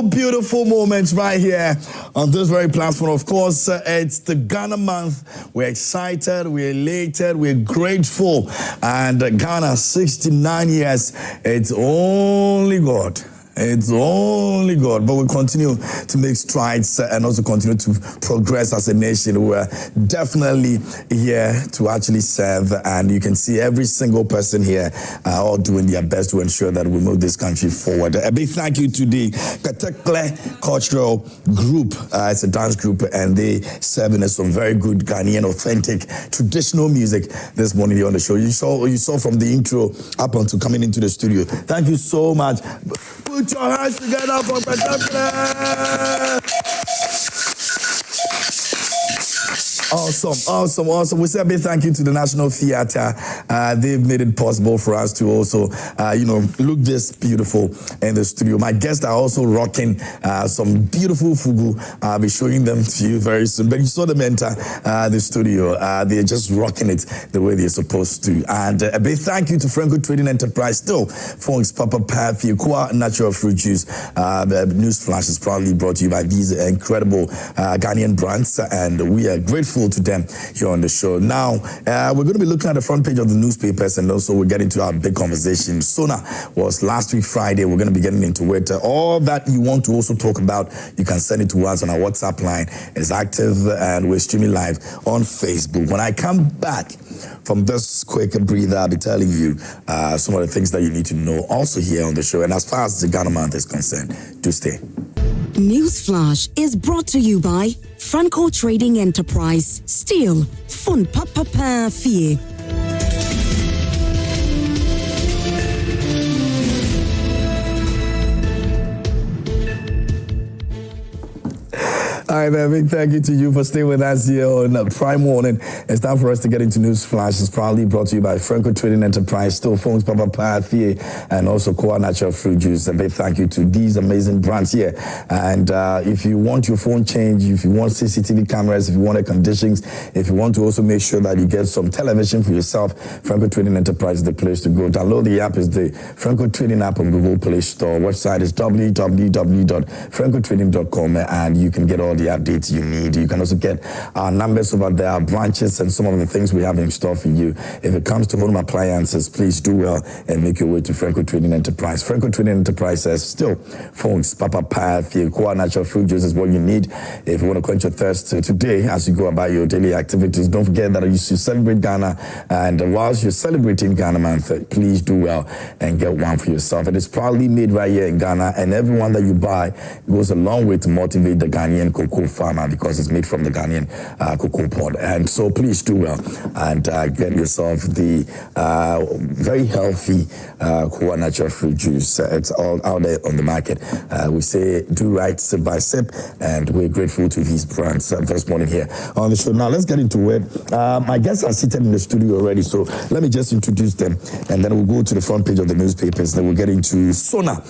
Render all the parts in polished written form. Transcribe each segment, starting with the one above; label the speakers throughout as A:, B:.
A: Beautiful moments right here on this very platform. Of course, it's the Ghana month. We're excited, we're elated, we're grateful. And Ghana, 69 years, it's only God. It's only God, but we continue to make strides and also continue to progress as a nation. We're definitely here to actually serve, and you can see every single person here all doing their best to ensure that we move this country forward. A big thank you to the Katekle Cultural Group. It's a dance group, and they serving us some very good Ghanaian, authentic, traditional music this morning here on the show. You saw from the intro up until coming into the studio. Thank you so much. Put your hands together for Katekle. Awesome. We say a big thank you to the National Theatre. They've made it possible for us to also, look this beautiful in the studio. My guests are also rocking some beautiful fugu. I'll be showing them to you very soon. But you saw them enter the studio. They're just rocking it the way they're supposed to. And a big thank you to Franco Trading Enterprise. Still, Phones Papa Pafi, Kwa Natural Fruit Juice. The news flash is proudly brought to you by these incredible Ghanaian brands, and we are grateful to them here on the show. Now, we're going to be looking at the front page of the newspapers, and also we're getting to our big conversation. SONA was last week Friday. We're going to be getting into it. All that you want to also talk about, you can send it to us on our WhatsApp line. It's active, and we're streaming live on Facebook. When I come back from this quick breather, I'll be telling you some of the things that you need to know also here on the show. And as far as the Ghana month is concerned, do stay.
B: Newsflash is brought to you by Franco Trading Enterprise. Still, fun papa fee.
A: All right, man. Big thank you to you for staying with us here on Prime Morning. It's time for us to get into News Flash. It's proudly brought to you by Franco Trading Enterprise, Still Phones, Papa Pathie, and also Kwa Natural Fruit Juice. A big thank you to these amazing brands here. And if you want your phone changed, if you want CCTV cameras, if you want air conditions, if you want to also make sure that you get some television for yourself, Franco Trading Enterprise is the place to go. Download the app. Is the Franco Trading app on Google Play Store. Website is www.francotrading.com, and you can get all the updates you need. You can also get our numbers over there, our branches, and some of the things we have in store for you. If it comes to home appliances, please do well and make your way to Franco Trading Enterprise. Franco Trading Enterprise says Still Phones, Papa Path, Kwa Natural Fruit Juice is what you need if you want to quench your thirst today as you go about your daily activities. Don't forget that you should celebrate Ghana, and whilst you're celebrating Ghana month, please do well and get one for yourself. It is proudly made right here in Ghana, and everyone that you buy goes a long way to motivate the Ghanaian cocoa cocoa farmer because it's made from the Ghanaian cocoa pod. And so please do well and get yourself the very healthy Koa natural fruit juice. It's all out there on the market. We say do right sip by sip, and we're grateful to these brands this morning here on the show. Now let's get into it. My guests are seated in the studio already, so let me just introduce them, and then we'll go to the front page of the newspapers. Then we'll get into SONA.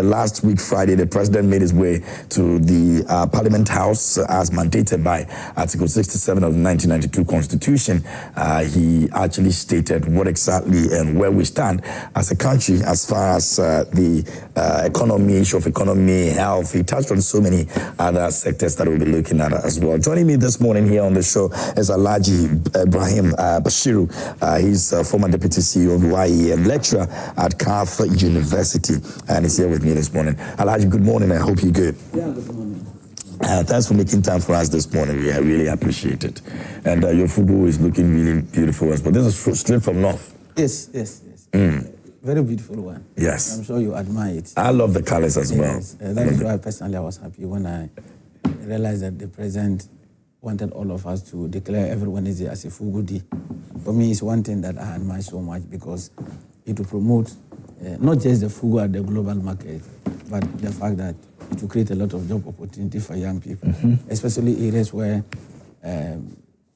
A: Last week Friday, the president made his way to the Parliament House as mandated by Article 67 of the 1992 Constitution. He actually stated what exactly and where we stand as a country as far as the economy, issue of economy, health. He touched on so many other sectors that we'll be looking at as well. Joining me this morning here on the show is Alhaji Ibrahim Bashiru. He's a former deputy CEO of YE and lecturer at CAF University, and he's here with me this morning. Alhaji, good morning. I hope you're good.
C: Yeah, good morning.
A: Thanks for making time for us this morning. We really appreciate it. And your fugu is looking really beautiful as well. This is straight from North.
C: Yes. Very beautiful one.
A: Yes.
C: I'm sure you admire it.
A: I love the colors as well.
C: Yes. That is why personally I was happy when I realized that the president wanted all of us to declare every Wednesday as a Fugu Day. For me, it's one thing that I admire so much because it will promote not just the Fugu at the global market, but the fact that it will create a lot of job opportunity for young people, especially areas where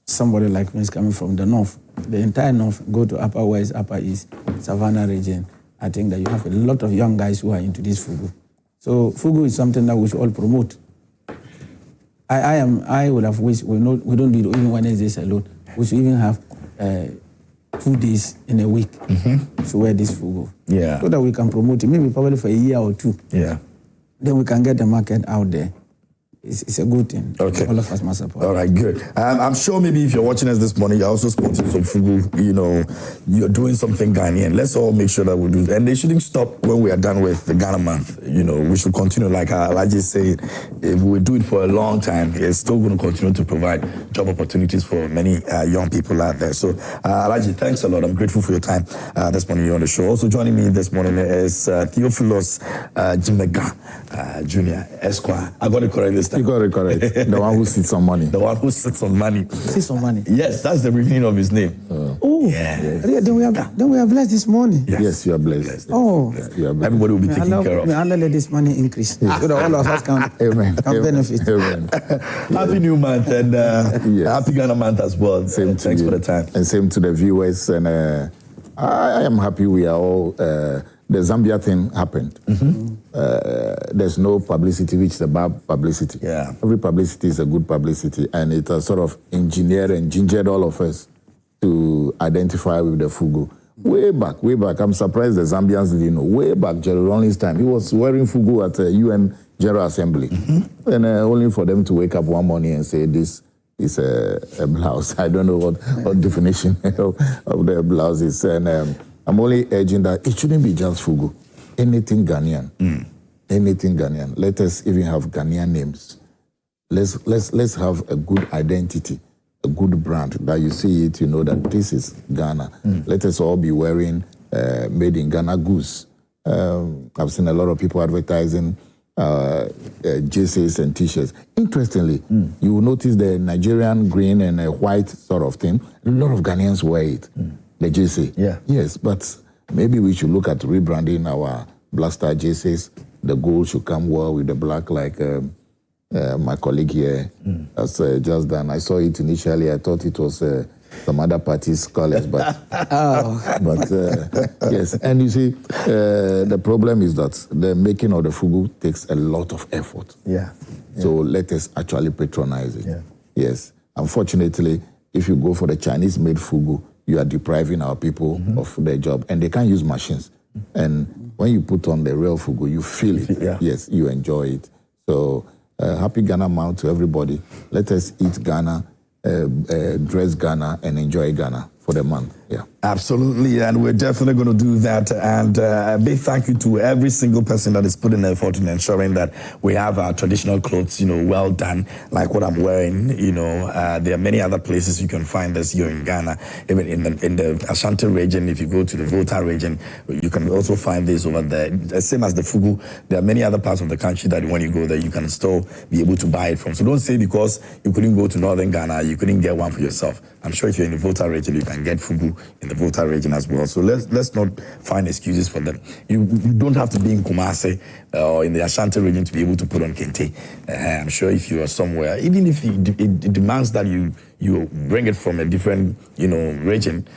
C: somebody like me is coming from the north. The entire north, go to Upper West, Upper East, Savannah region. I think that you have a lot of young guys who are into this Fugu. So Fugu is something that we should all promote. I would have wished we don't do it even Wednesdays alone. We should even have 2 days in a week to wear this Fugu.
A: Yeah.
C: So that we can promote it, maybe probably for a year or two.
A: Yeah.
C: Then we can get the market out there. It's a good thing.
A: Okay.
C: All of us must support.
A: All right, good. I'm sure maybe if you're watching us this morning, you're also sporting some fugu, you're doing something Ghanaian. Let's all make sure that we do. And they shouldn't stop when we are done with the Ghana month. We should continue, like Alhaji said, if we do it for a long time, it's still going to continue to provide job opportunities for many young people out there. So, Alhaji, thanks a lot. I'm grateful for your time this morning here on the show. Also joining me this morning is Theophilus Jimega Jr. Esquire. I got it correct this time.
D: You got it correct. The one who sits on money.
A: The one who sits on money.
C: Sits on money.
A: Yes, that's the beginning of his name.
C: Yeah. Then we are blessed this morning.
D: Yes, you are blessed.
C: Oh.
D: Yes, you are blessed.
A: Everybody will be taken care of.
C: May Allah let this money increase so that all of us can benefit.
D: Amen.
A: Happy New Month and Happy Ghana Month as well.
D: Same to
A: Thanks
D: you.
A: for the time.
D: And same to the viewers. And I am happy we are all... the Zambia thing happened. There's no publicity which is a bad publicity.
A: Yeah.
D: Every publicity is a good publicity, and it has sort of engineered and gingered all of us to identify with the Fugu. Way back, I'm surprised the Zambians didn't know. Way back, Jerry Rawlings' time, he was wearing Fugu at the UN General Assembly. And only for them to wake up one morning and say this is a blouse. I don't know what definition of the blouse is. And I'm only urging that it shouldn't be just Fugu. Anything Ghanaian. Anything Ghanaian. Let us even have Ghanaian names. Let's have a good identity, a good brand that you see it, you know that this is Ghana. Let us all be wearing made in Ghana goods. I've seen a lot of people advertising jerseys and t-shirts. Interestingly, you will notice the Nigerian green and white sort of thing. A lot of Ghanaians wear it. The JC.
A: Yeah.
D: Yes, but maybe we should look at rebranding our Black Star JCs. The gold should come well with the black, like my colleague here has just done. I saw it initially. I thought it was some other party's colors, but yes. And you see, the problem is that the making of the Fugu takes a lot of effort.
A: Yeah.
D: So let us actually patronize it.
A: Yeah.
D: Yes. Unfortunately, if you go for the Chinese-made Fugu, you are depriving our people of their job, and they can't use machines. And when you put on the real Fugu, you feel it.
A: Yeah.
D: Yes, you enjoy it. So happy Ghana month to everybody. Let us eat Ghana, dress Ghana, and enjoy Ghana for the month. Yeah.
A: Absolutely, and we're definitely going to do that. And a big thank you to every single person that is putting effort in ensuring that we have our traditional clothes, well done, like what I'm wearing. There are many other places you can find this here in Ghana, even in the Ashanti region. If you go to the Volta region, you can also find this over there. Same as the Fugu, there are many other parts of the country that when you go there, you can still be able to buy it from. So don't say because you couldn't go to northern Ghana, you couldn't get one for yourself. I'm sure if you're in the Volta region, you can get Fugu in the Volta region as well. So let's not find excuses for them. You don't have to be in Kumasi or in the Ashanti region to be able to put on kente. I'm sure if you are somewhere, even if it demands that you bring it from a different region,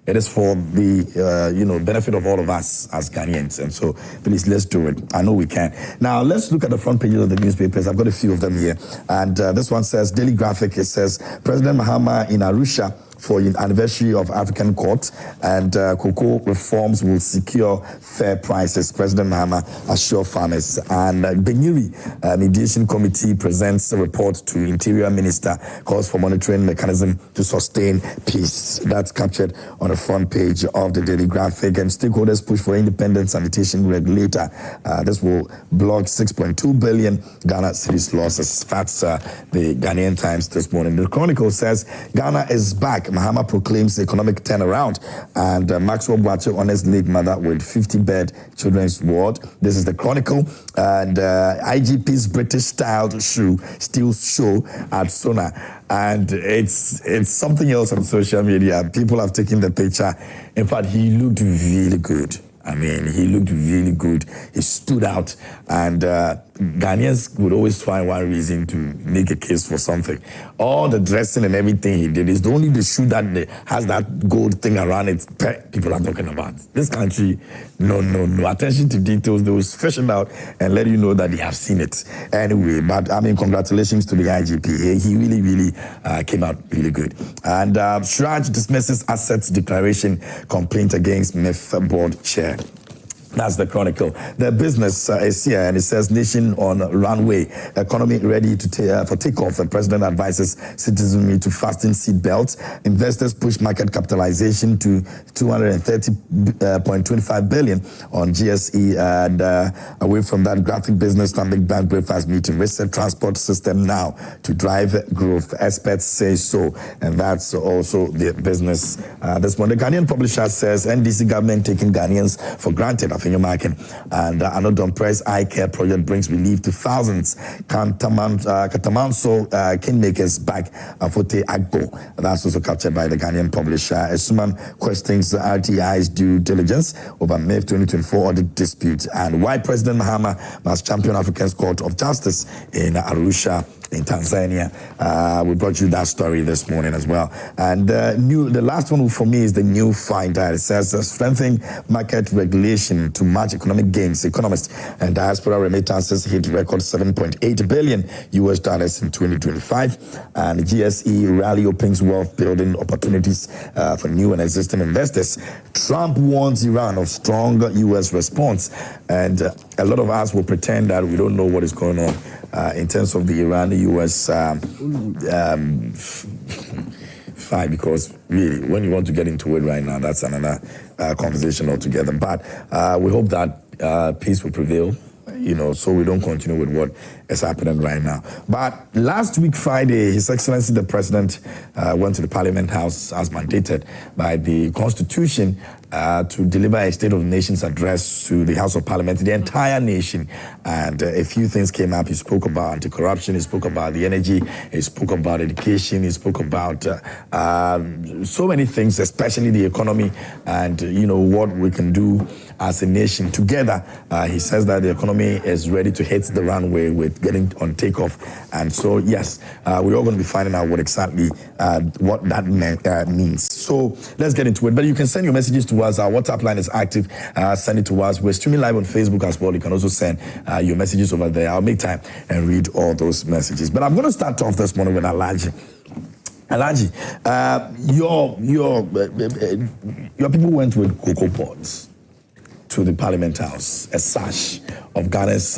A: it is for the benefit of all of us as Ghanaians, and so please let's do it. I know we can. Now let's look at the front pages of the newspapers. I've got a few of them here, and this one says Daily Graphic. It says President Mahama in Arusha for the anniversary of African Court, and cocoa reforms will secure fair prices. President Mahama assure farmers. And Benyiri Mediation Committee presents a report to Interior Minister, calls for monitoring mechanism to sustain peace. That's captured on the front page of the Daily Graphic. And stakeholders push for independent sanitation regulator. This will block 6.2 billion Ghana cedis losses. That's the Ghanaian Times this morning. The Chronicle says Ghana is back. Mahama proclaims economic turnaround, and Maxwell Boakye honors late mother with 50-bed children's ward. This is the Chronicle. And IGP's British-styled steel show at SONA, and it's something else on social media. People have taken the picture. In fact, he looked really good. He looked really good. He stood out, and Ghanaians would always find one reason to make a case for something. All the dressing and everything he did is only the shoe that has that gold thing around it people are talking about. This country, no. Attention to details. They will fashion out and let you know that they have seen it. Anyway, but congratulations to the IGP. He really came out really good. And Shraj dismisses assets declaration complaint against MEF board chair. That's the Chronicle. The Business is here, and it says nation on runway, economy ready to for takeoff. The president advises citizenry to fasten seat belts. Investors push market capitalization to 230.25 billion on GSE, and away from that, graphic business Stanbic Bank breakfast meeting. Reset transport system now to drive growth. Experts say so, and that's also the Business. This one, the Ghanaian publisher says NDC government taking Ghanaians for granted. And Anodon Press Eye Care Project brings relief to thousands. Katamanso Kingmakers back Afote Agbo. That's also captured by the Ghanaian publisher. Esuman questions RTI's due diligence over May 2024 audit dispute, and why President Mahama must champion Africa's Court of Justice in Arusha in Tanzania. We brought you that story this morning as well. And the last one for me is the new finder. It says strengthening market regulation to match economic gains. Economists and diaspora remittances hit record $7.8 billion in 2025. And GSE rally opens wealth building opportunities for new and existing investors. Trump warns Iran of strong U.S. response. And a lot of us will pretend that we don't know what is going on in terms of the Iran-U.S. fight, because really, when you want to get into it right now, that's another conversation altogether. But we hope that peace will prevail, so we don't continue with what is happening right now. But last week, Friday, His Excellency the President went to the Parliament House as mandated by the Constitution to deliver a State of the Nation's address to the House of Parliament, the entire nation. And a few things came up. He spoke about anti-corruption, he spoke about the energy, he spoke about education, he spoke about so many things, especially the economy and, what we can do as a nation together. He says that the economy is ready to hit the runway with getting on takeoff. And so, yes, we're all going to be finding out what exactly what that means. So let's get into it. But you can send your messages to us. Our WhatsApp line is active. Send it to us. We're streaming live on Facebook as well. You can also send your messages over there. I'll make time and read all those messages. But I'm going to start off this morning with Alhaji. Alhaji, your people went with cocoa pods to the Parliament House, a sash of Ghana's,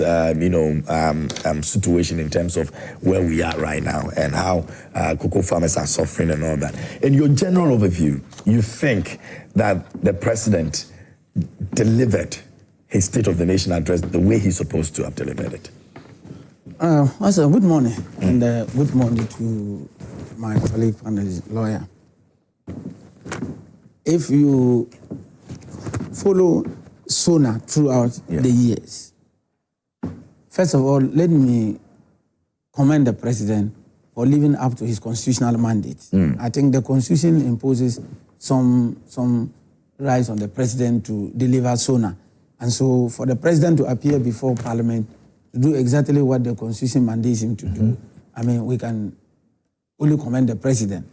A: situation in terms of where we are right now and how cocoa farmers are suffering and all that. In your general overview, you think that the president delivered his State of the Nation address the way he's supposed to have delivered it?
C: Also, good morning, and good morning to my colleague panelist, lawyer. If you follow SONA throughout the years, first of all, let me commend the president for living up to his constitutional mandate. I think the Constitution imposes some rights on the president to deliver SONA. And so for the president to appear before Parliament to do exactly what the Constitution mandates him to do, I mean, we can only commend the president.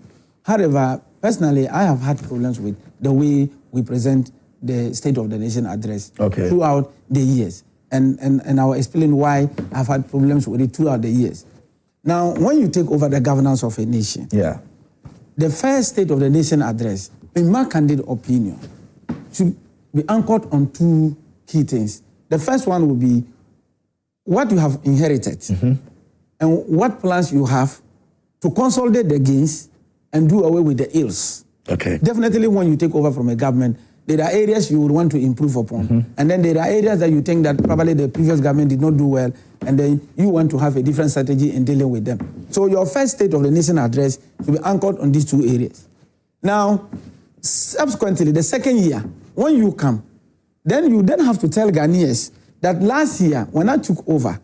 C: However, personally, I have had problems with the way we present the State of the Nation address throughout the years. And I will explain why I've had problems with it throughout the years. Now, when you take over the governance of a nation, the first State of the Nation address, in my candid opinion, should be anchored on two key things. The first one will be what you have inherited and what plans you have to consolidate the gains and do away with the ills. Definitely when you take over from a government, there are areas you would want to improve upon. And then there are areas that you think that probably the previous government did not do well, and then you want to have a different strategy in dealing with them. So your first State of the Nation address should be anchored on these two areas. Now, subsequently, the second year, when you come, then you have to tell Ghanaians that last year, when I took over,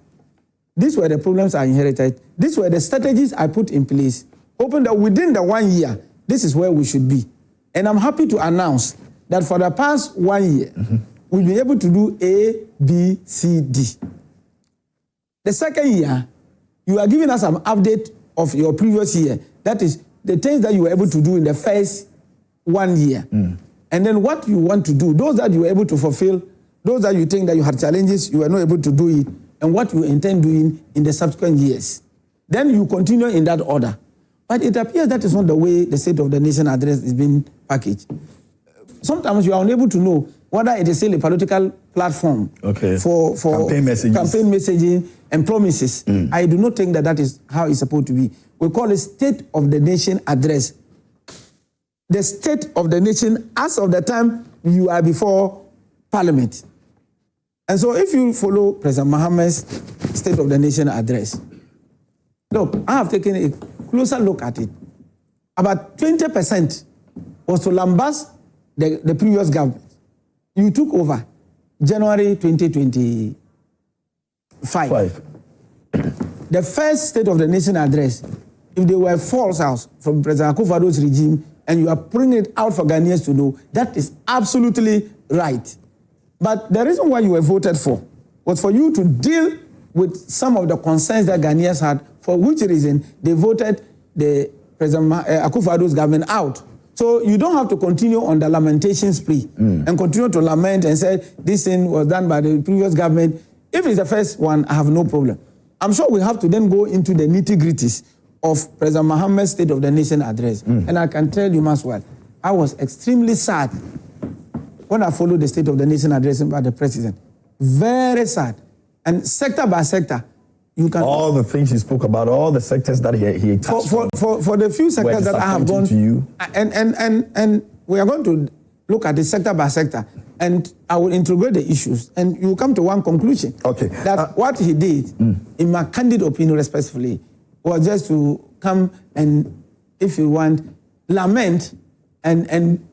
C: these were the problems I inherited, these were the strategies I put in place, hoping that within the 1 year, this is where we should be. And I'm happy to announce that for the past 1 year, we'll be able to do A, B, C, D. The second year, you are giving us an update of your previous year. That is the things that you were able to do in the first 1 year. And then what you want to do, those that you were able to fulfill, those that you think that you had challenges, you were not able to do it, and what you intend doing in the subsequent years. Then you continue in that order. But it appears that is not the way the State of the Nation address is being packaged. Sometimes you are unable to know whether it is still a political platform for campaign messaging and promises. I do not think that that is how it's supposed to be. We call it State of the Nation address. The State of the Nation as of the time you are before Parliament. And so if you follow President Mohammed's State of the Nation address, look, I have taken a closer look at it. About 20% was to lambast the previous government. You took over January 2025. The first State of the Nation address, if they were false out from President Akufo-Addo's regime, and you are putting it out for Ghanaians to know, that is absolutely right. But the reason why you were voted for was for you to deal with some of the concerns that Ghanaians had, for which reason they voted the President Akufo-Addo's government out. So you don't have to continue on the lamentation spree and continue to lament and say this thing was done by the previous government. If it's the first one, I have no problem. I'm sure we have to then go into the nitty-gritties of President Mohammed's State of the Nation address. And I can tell you much well, I was extremely sad when I followed the State of the Nation address by the president. Very sad. And sector by sector, you can...
A: All the things he spoke about, all the sectors that he touched
C: on. For the few sectors that I have gone...
A: to you.
C: And we are going to look at it sector by sector. And I will integrate the issues. And you will come to one conclusion. That what he did, in my candid opinion, respectfully, was just to come and, if you want, lament and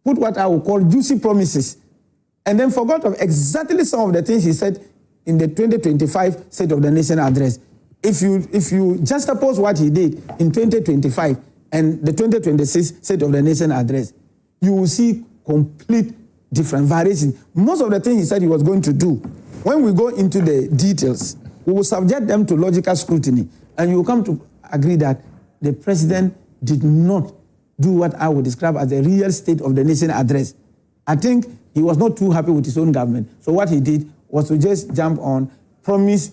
C: put what I would call juicy promises, and then forgot of exactly some of the things he said in the 2025 State of the Nation address. If you juxtapose what he did in 2025 and the 2026 State of the Nation address, you will see complete different variations. Most of the things he said he was going to do, when we go into the details, we will subject them to logical scrutiny. And you will come to agree that the president did not do what I would describe as the real State of the Nation address. I think he was not too happy with his own government. So what he did was to just jump on, promise,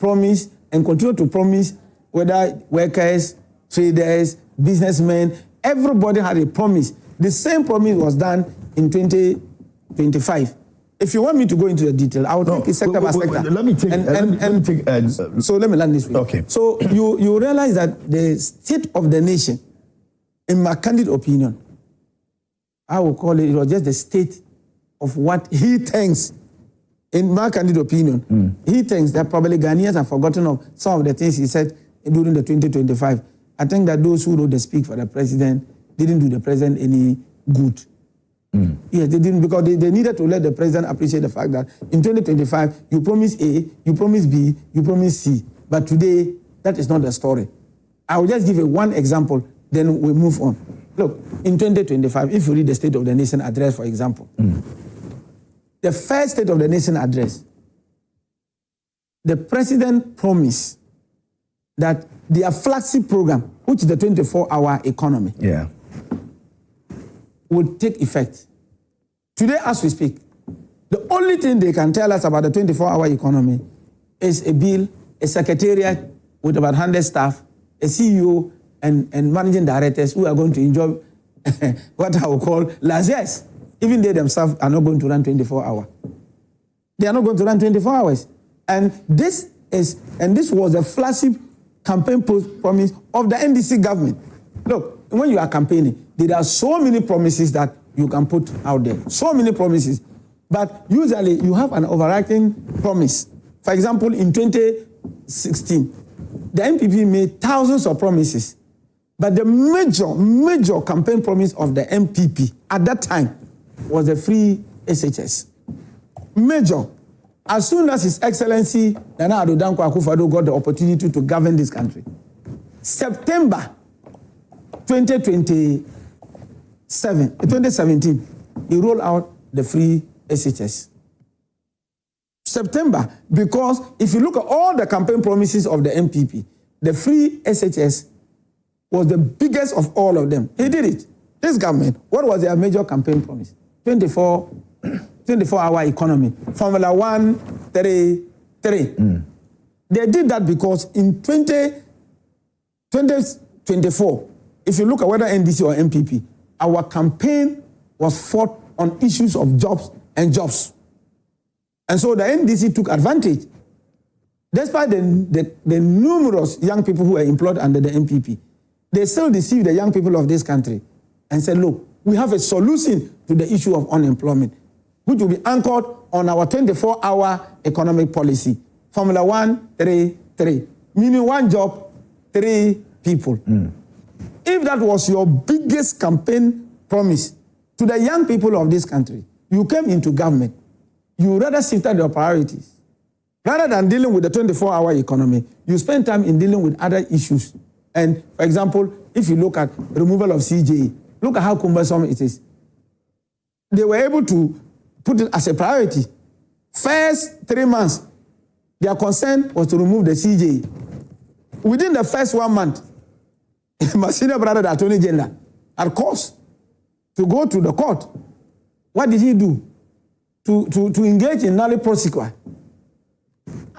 C: and continue to promise, whether workers, traders, businessmen, everybody had a promise. The same promise was done in 2025. If you want me to go into the detail, I will take it sector by sector.
A: Let me take.
C: So let me land this way.
A: Okay.
C: So you realize that the state of the nation, in my candid opinion, I will call it was just the state of what he thinks. In my candid opinion, he thinks that probably Ghanaians have forgotten of some of the things he said during the 2025. I think that those who wrote the speak for the president didn't do the president any good. Yes, they didn't, because they needed to let the president appreciate the fact that in 2025, you promise A, you promise B, you promise C. But today, that is not the story. I will just give you one example, then we move on. Look, in 2025, if you read the State of the Nation address, for example, the first State of the Nation address, the president promised that their flagship program, which is the 24-hour economy, will take effect. Today, as we speak, the only thing they can tell us about the 24-hour economy is a bill, a secretariat with about 100 staff, a CEO and managing directors who are going to enjoy what I will call largesse. Even they themselves are not going to run 24 hours. They are not going to run 24 hours. And this was a flagship campaign promise of the NDC government. Look, when you are campaigning, there are so many promises that you can put out there. So many promises. But usually you have an overarching promise. For example, in 2016, the NPP made thousands of promises. But the major campaign promise of the NPP at that time was the free SHS. Major. As soon as His Excellency Nana Addo Dankwa Akufo-Addo got the opportunity to govern this country, September 2017, he rolled out the free SHS. September, because if you look at all the campaign promises of the NPP, the free SHS was the biggest of all of them. He did it. This government, what was their major campaign promise? 24-hour economy. Formula 1, 3. They did that because in 2024, if you look at whether NDC or NPP, our campaign was fought on issues of jobs and jobs. And so the NDC took advantage. Despite the numerous young people who were employed under the NPP, they still deceived the young people of this country and said, look, we have a solution to the issue of unemployment, which will be anchored on our 24-hour economic policy. Formula 1, 3. Meaning one job, 3 people. If that was your biggest campaign promise to the young people of this country, you came into government, you rather shifted your priorities. Rather than dealing with the 24-hour economy, you spend time in dealing with other issues. And, for example, if you look at removal of CJE, look at how cumbersome it is. They were able to put it as a priority. First 3 months, their concern was to remove the CJE. Within the first 1 month, my senior brother, the Attorney General, had cause to go to the court. What did he do? To engage in null prosequi.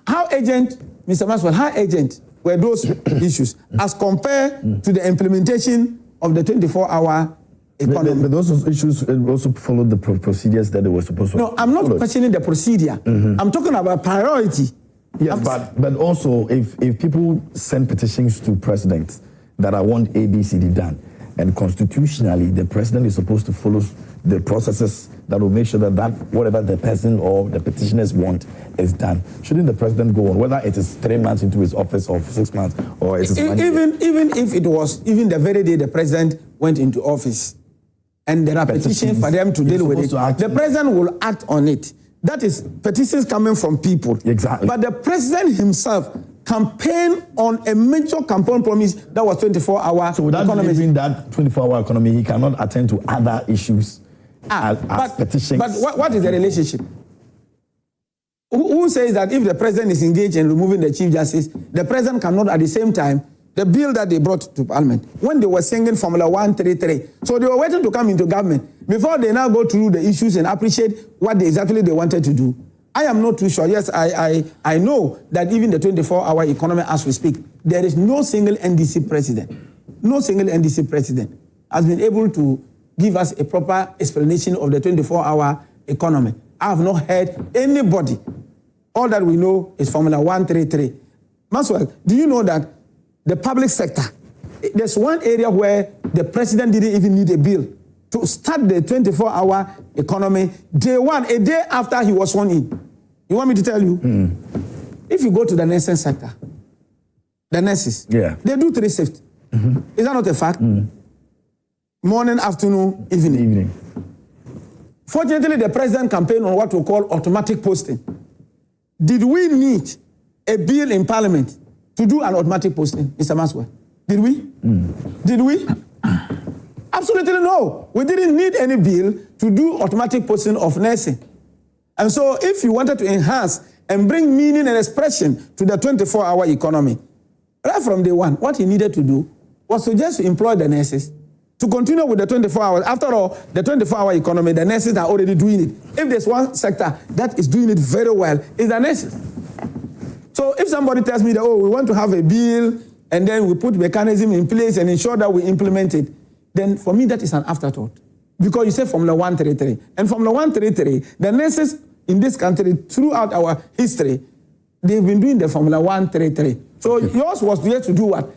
C: How urgent, Mr. Maxwell, how urgent were those issues as compared to the implementation of the 24-hour economy?
A: But those issues also followed the procedures that they were supposed to follow.
C: No, I'm not questioning the procedure. I'm talking about priority.
A: Yes, but also if people send petitions to presidents that I want ABCD done, and constitutionally the president is supposed to follow the processes that will make sure that whatever the person or the petitioners want is done. Shouldn't the president go on, whether it is 3 months into his office or 6 months or it is
C: even if it was even the very day the president went into office and there are petitions for them to deal with it, the president will act on it. That is petitions coming from people.
A: Exactly.
C: But the president himself campaigned on a major campaign promise that was 24-hour
A: so without
C: economy.
A: delivering that 24-hour economy, he cannot attend to other issues as petitions.
C: But what is the relationship? Who says that if the president is engaged in removing the Chief Justice, the president cannot at the same time, the bill that they brought to Parliament, when they were singing Formula 133, so they were waiting to come into government before they now go through the issues and appreciate what exactly they wanted to do. I am not too sure. Yes, I know that even the 24-hour economy as we speak, there is no single NDC president has been able to give us a proper explanation of the 24-hour economy. I have not heard anybody. All that we know is Formula 133. Maxwell, do you know that the public sector, there's one area where the president didn't even need a bill to start the 24-hour economy, day one, a day after he was sworn in. You want me to tell you? If you go to the nursing sector, the nurses, they do 3 shifts. Is that not a fact? Morning, afternoon, evening. Fortunately, the president campaigned on what we call automatic posting. Did we need a bill in parliament to do an automatic posting, Mr. Maxwell? Did we? Did we? Absolutely no. We didn't need any bill to do automatic posting of nursing. And so if you wanted to enhance and bring meaning and expression to the 24-hour economy, right from day one, what he needed to do was to just employ the nurses to continue with the 24 hours. After all, the 24-hour economy, the nurses are already doing it. If there's one sector that is doing it very well, it's the nurses. So if somebody tells me that, we want to have a bill and then we put mechanism in place and ensure that we implement it, then for me that is an afterthought. Because you say Formula 133. And Formula 133, the nurses in this country throughout our history, they've been doing the Formula 133. So yours was just to do what?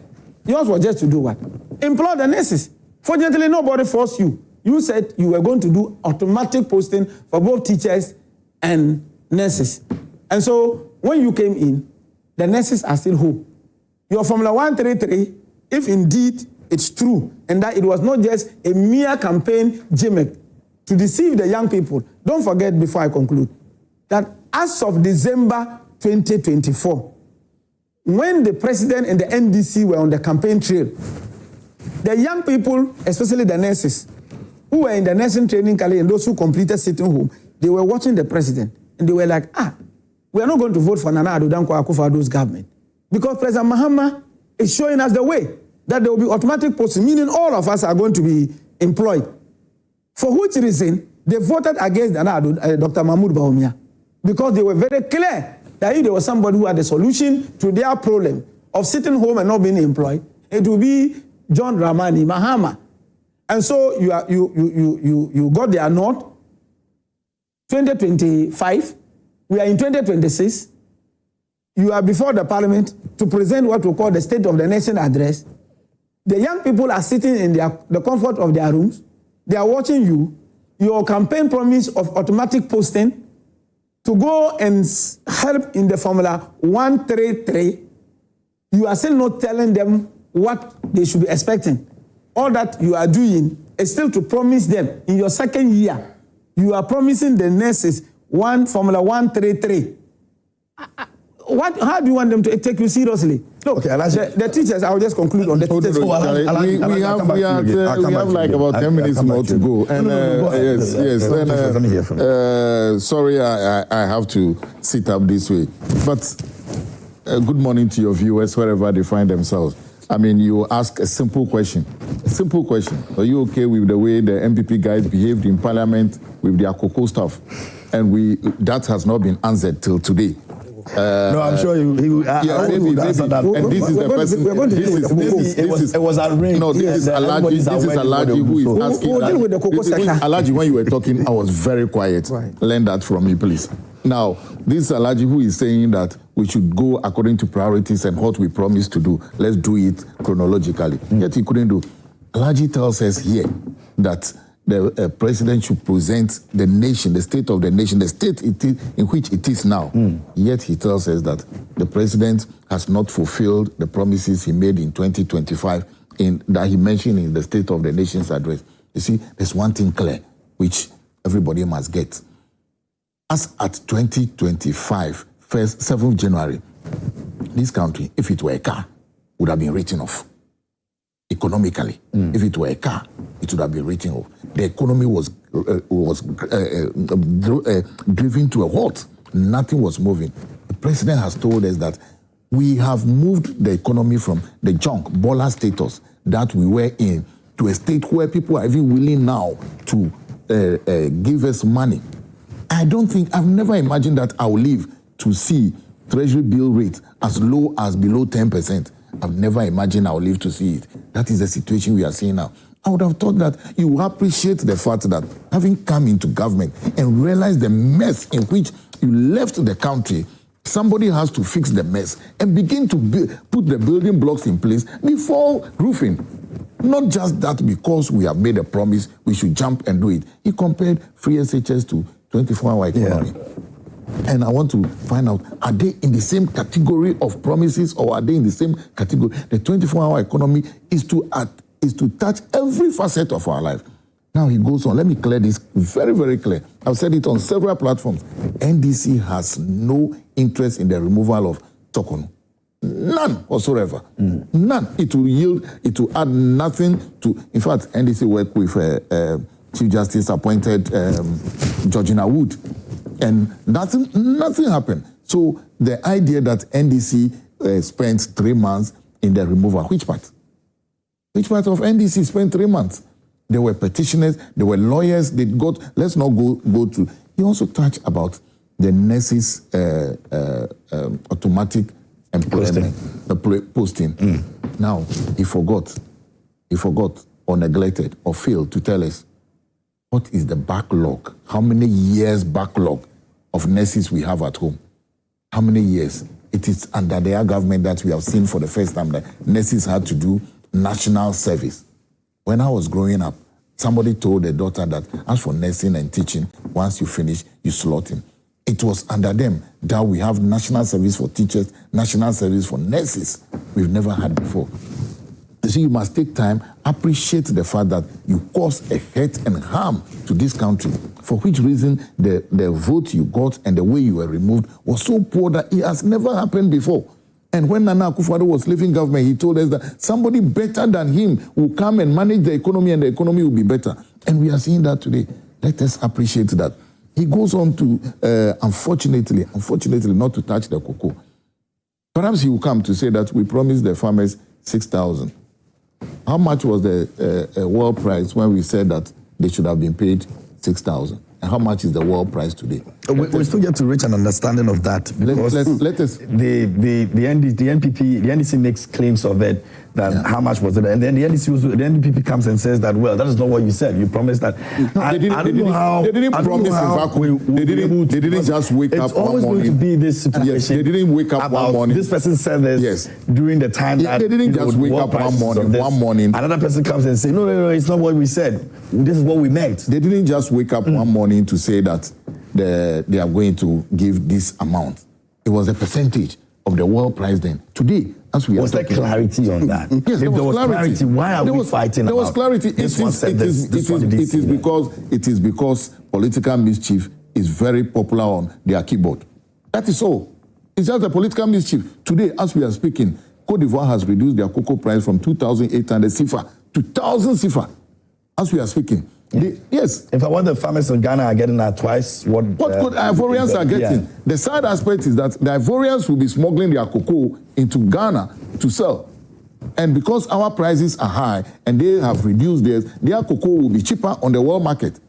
C: Yours was just to do what? Employ the nurses. Fortunately, nobody forced you. You said you were going to do automatic posting for both teachers and nurses. And so when you came in, the nurses are still whole. Your Formula 133, if indeed it's true, and that it was not just a mere campaign gimmick to deceive the young people, don't forget before I conclude, that as of December 2024, when the president and the NDC were on the campaign trail, the young people, especially the nurses, who were in the nursing training college and those who completed sitting home, they were watching the president and they were like, we are not going to vote for Nana Addo Dankwa Akufo-Addo's government. Because President Mahama is showing us the way that there will be automatic posting, meaning all of us are going to be employed. For which reason, they voted against Dr. Mahmoud Bawumia. Because they were very clear that if there was somebody who had a solution to their problem of sitting home and not being employed, it would be John Dramani Mahama. And so you got their nod. 2025, we are in 2026. You are before the parliament to present what we call the State of the Nation address. The young people are sitting in the comfort of their rooms. They are watching you. Your campaign promise of automatic posting to go and help in the Formula 133, you are still not telling them what they should be expecting. All that you are doing is still to promise them in your second year. You are promising the nurses Formula 133. How do you want them to take you seriously? Look, the teachers, I'll just conclude on the teachers.
D: We have like about 10 minutes more to go. And sorry, I have to sit up this way. But good morning to your viewers, wherever they find themselves. I mean, you ask a simple question. A simple question. Are you okay with the way the NPP guys behaved in Parliament with their cocoa stuff? And that has not been answered till today.
A: No, I'm sure maybe. And this is the person. It was arranged.
D: No, this is Alhaji who is asking. Alhaji, when you were talking, I was very quiet. Right. Learn that from me, please. Now, this is Alhaji who is saying that we should go according to priorities and what we promised to do. Let's do it chronologically. Yet he couldn't do. Alhaji tells us here that the president should present the nation, the state of the nation, the state in which it is now. Yet he tells us that the president has not fulfilled the promises he made in 2025 that he mentioned in the State of the Nation's address. You see, there's one thing clear, which everybody must get. As at 2025, 7th January, this country, if it were a car, would have been written off. Economically, if it were a car, it would have been written off. The economy was driven to a halt. Nothing was moving. The president has told us that we have moved the economy from the junk, baller status that we were in to a state where people are even willing now to give us money. I've never imagined that I will live to see treasury bill rate as low as below 10%. I've never imagined I'll live to see it. That is the situation we are seeing now. I would have thought that you appreciate the fact that having come into government and realized the mess in which you left the country, somebody has to fix the mess and begin to put the building blocks in place before roofing. Not just that because we have made a promise, we should jump and do it. He compared free SHS to 24-hour economy. Yeah. And I want to find out, are they in the same category of promises or are they in the same category? The 24-hour economy is to touch every facet of our life. Now he goes on. Let me clear this very, very clear. I've said it on several platforms. NDC has no interest in the removal of Tokono. None whatsoever. None. It will add nothing to. In fact, NDC work with Chief Justice appointed Georgina Wood, and nothing happened. So the idea that NDC spent 3 months in the removal, which part? Which part of NDC spent 3 months? There were petitioners, there were lawyers. They got. Let's not go to. He also touched about the nurses' automatic employment posting. Now he forgot or neglected or failed to tell us what is the backlog. How many years backlog of nurses we have at home? How many years? It is under their government that we have seen for the first time that nurses had to do national service. When I was growing up, somebody told a daughter that as for nursing and teaching, once you finish, you slot him. It was under them that we have national service for teachers, national service for nurses. We've never had before. You see, you must take time, appreciate the fact that you caused a hurt and harm to this country, for which reason the vote you got and the way you were removed was so poor that it has never happened before. And when Nana Akufo-Addo was leaving government, he told us that somebody better than him will come and manage the economy and the economy will be better. And we are seeing that today. Let us appreciate that. He goes on to, unfortunately, not to touch the cocoa. Perhaps he will come to say that we promised the farmers 6,000. How much was the world price when we said that they should have been paid 6,000? And how much is the world price today?
A: We still get to reach an understanding of that because
D: let us.
A: The NPP, the NDC makes claims of it, that how much was it, and then the NPP comes and says that, well, that is not what you said. You promised that.
D: They didn't promise. They didn't just wake up one morning. It's always going to
A: be this situation.
D: Yes, they didn't wake up one morning.
A: This person said this during the time that
D: they didn't just wake up one morning.
A: Another person comes and says, no, it's not what we said. This is what we meant.
D: They didn't just wake up one morning to say that they are going to give this amount. It was a percentage of the world price then. Today, as we are talking,
A: was there clarity on that?
D: Yes,
A: if there was clarity, why are we fighting?
D: There was clarity. It is because political mischief is very popular on their keyboard. That is all. It's just a political mischief. Today, as we are speaking, Cote d'Ivoire has reduced their cocoa price from 2,800 CFA to 1,000 CFA. As we are speaking. Yes.
A: In fact, what the farmers in Ghana are getting at twice what
D: Ivorians are getting. Yeah. The sad aspect is that the Ivorians will be smuggling their cocoa into Ghana to sell. And because our prices are high and they have reduced theirs, their cocoa will be cheaper on the world market.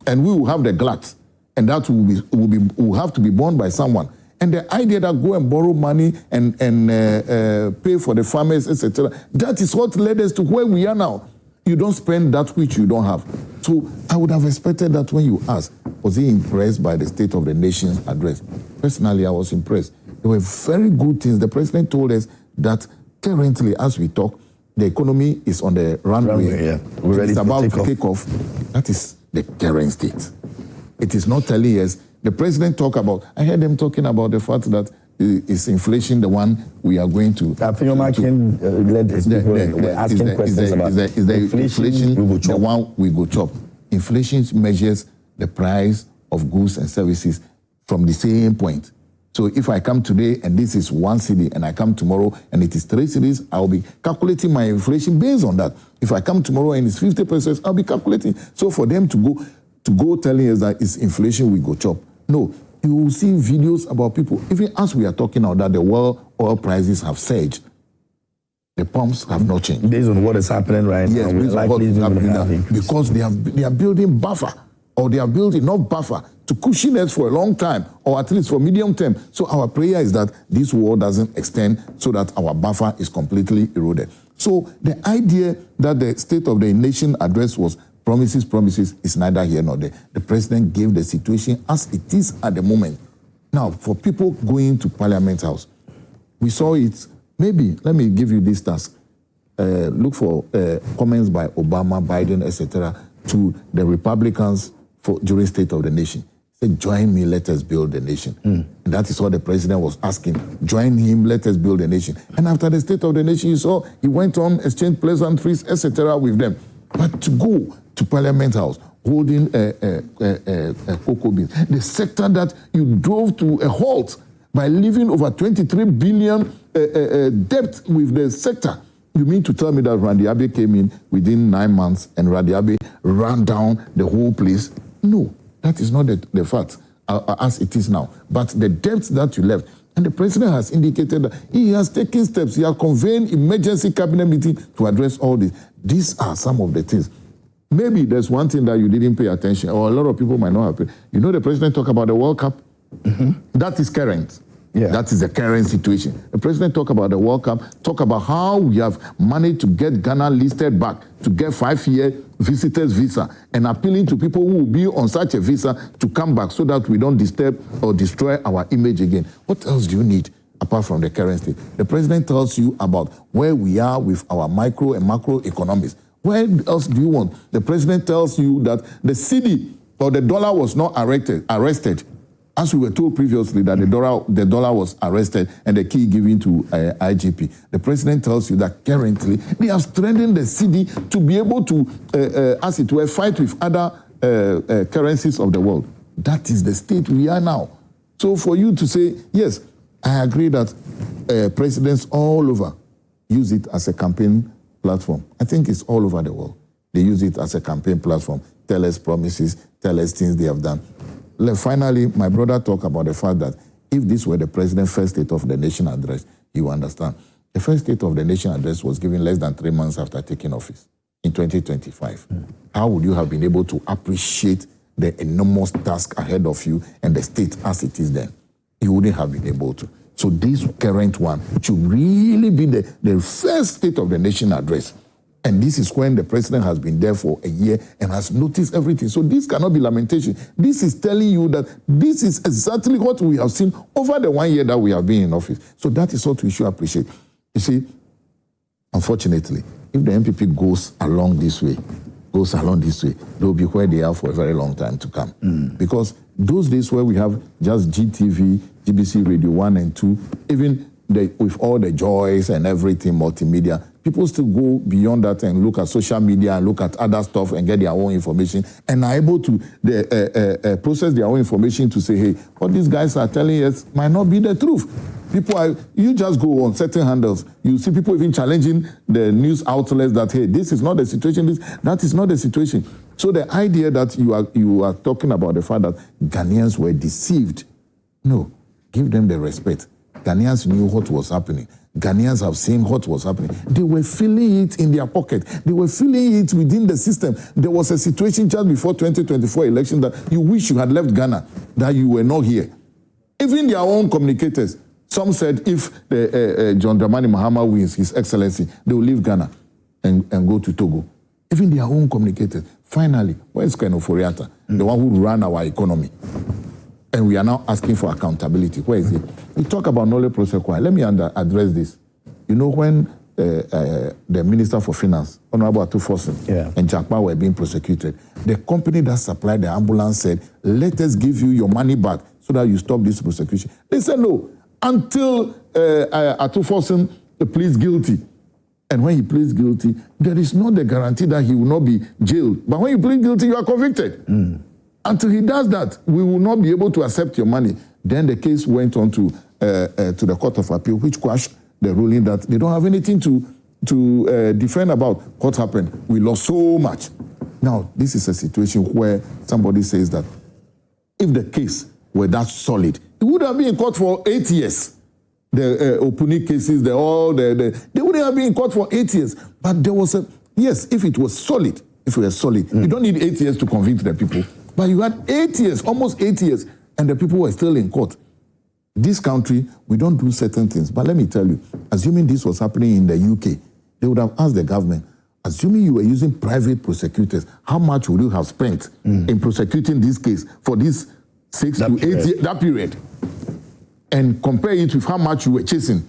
D: And we will have the glut. And that will have to be borne by someone. And the idea that go and borrow money and pay for the farmers, etc., that is what led us to where we are now. You don't spend that which you don't have. So I would have expected that when you asked, was he impressed by the State of the Nation's address? Personally, I was impressed. There were very good things. The president told us that currently, as we talk, the economy is on the runway.
A: We're ready
D: it's about to
A: take
D: take off. That is the current state. It is not telling us. The president I heard them talking about the fact that is inflation the one we are going to...
A: I think led his people asking questions about
D: is the inflation the one we go chop. Inflation measures the price of goods and services from the same point. So if I come today and this is 1 cedi and I come tomorrow and it is 3 cedis, I'll be calculating my inflation based on that. If I come tomorrow and it's 50 pesos, I'll be calculating. So for them to go telling us that it's inflation we go chop. No. You will see videos about people, even as we are talking now, that the world oil prices have surged. The pumps have not changed.
A: Based on what is happening right now,
D: because they are building buffer. or they have built enough buffer to cushion us for a long time, or at least for medium term. So our prayer is that this war doesn't extend so that our buffer is completely eroded. So the idea that the State of the Nation address was promises is neither here nor there. The president gave the situation as it is at the moment. Now, for people going to Parliament House, we saw it. Maybe, let me give you this task. Look for comments by Obama, Biden, etc., to the Republicans during State of the Nation. Say, join me, let us build the nation. And that is what the president was asking. Join him, let us build the nation. And after the State of the Nation, you saw he went on, exchanged pleasantries, etc. with them. But to go to Parliament House, holding cocoa beans, the sector that you drove to a halt by leaving over 23 billion debt with the sector. You mean to tell me that Randy Abe came in within 9 months and Randy Abe ran down the whole place? No, that is not the fact as it is now. But the debt that you left, and the president has indicated that he has taken steps. He has convened emergency cabinet meeting to address all this. These are some of the things. Maybe there's one thing that you didn't pay attention, or a lot of people might not have paid. You know, the president talked about the World Cup. That is current. Yeah. That is the current situation. The president talked about the World Cup, talk about how we have managed to get Ghana listed back, to get 5-year visitors visa, and appealing to people who will be on such a visa to come back so that we don't disturb or destroy our image again. What else do you need apart from the current state? The president tells you about where we are with our micro and macro economies. Where else do you want? The president tells you that the cedi or the dollar was not arrested. As we were told previously that the dollar was arrested and the key given to IGP. The president tells you that currently they have strengthened the cedi to be able to, as it were, fight with other currencies of the world. That is the state we are now. So for you to say, yes, I agree that presidents all over use it as a campaign platform. I think it's all over the world. They use it as a campaign platform. Tell us promises, tell us things they have done. Finally, my brother talked about the fact that if this were the president's first State of the Nation address, he will understand. The first State of the Nation address was given less than 3 months after taking office in 2025. How would you have been able to appreciate the enormous task ahead of you and the state as it is then? You wouldn't have been able to. So this current one should really be the first State of the Nation address. And this is when the president has been there for a year and has noticed everything. So this cannot be lamentation. This is telling you that this is exactly what we have seen over the 1 year that we have been in office. So that is what we should appreciate. You see, unfortunately, if the NPP goes along this way, they will be where they are for a very long time to come. Because those days where we have just GTV, GBC Radio 1 and 2, even with all the joys and everything, multimedia, people still go beyond that and look at social media and look at other stuff and get their own information and are able to process their own information to say, hey, what these guys are telling us might not be the truth. You just go on certain handles, you see people even challenging the news outlets that, hey, this is not the situation, that is not the situation. So the idea that you are talking about the fact that Ghanaians were deceived, no, give them the respect. Ghanaians knew what was happening. Ghanaians have seen what was happening. They were feeling it in their pocket. They were feeling it within the system. There was a situation just before 2024 election that you wish you had left Ghana, that you were not here. Even their own communicators, some said if John Dramani Mahama wins, His Excellency, they will leave Ghana and go to Togo. Even their own communicators. Finally, where's Ken Oforiatta, the one who ran our economy? And we are now asking for accountability. Where is it? We talk about knowledge process. Let me address this. You know, when the Minister for Finance, Honorable Atufosin, and Jakpa were being prosecuted, the company that supplied the ambulance said, let us give you your money back so that you stop this prosecution. They said no, until Atufosin pleads guilty. And when he pleads guilty, there is not the guarantee that he will not be jailed. But when you plead guilty, you are convicted. Until he does that, we will not be able to accept your money. Then the case went on to the Court of Appeal, which quashed the ruling that they don't have anything to defend about what happened. We lost so much. Now, this is a situation where somebody says that if the case were that solid, it would have been in court for 8 years. The Opuni cases, they would have been in court for 8 years. But there was yes, if it was solid, you don't need 8 years to convict the people. But you had 8 years, almost 8 years, and the people were still in court. This country, we don't do certain things. But let me tell you, assuming this was happening in the UK, they would have asked the government, assuming you were using private prosecutors, how much would you have spent in prosecuting this case for this 6 to 8 years, that period? And compare it with how much you were chasing.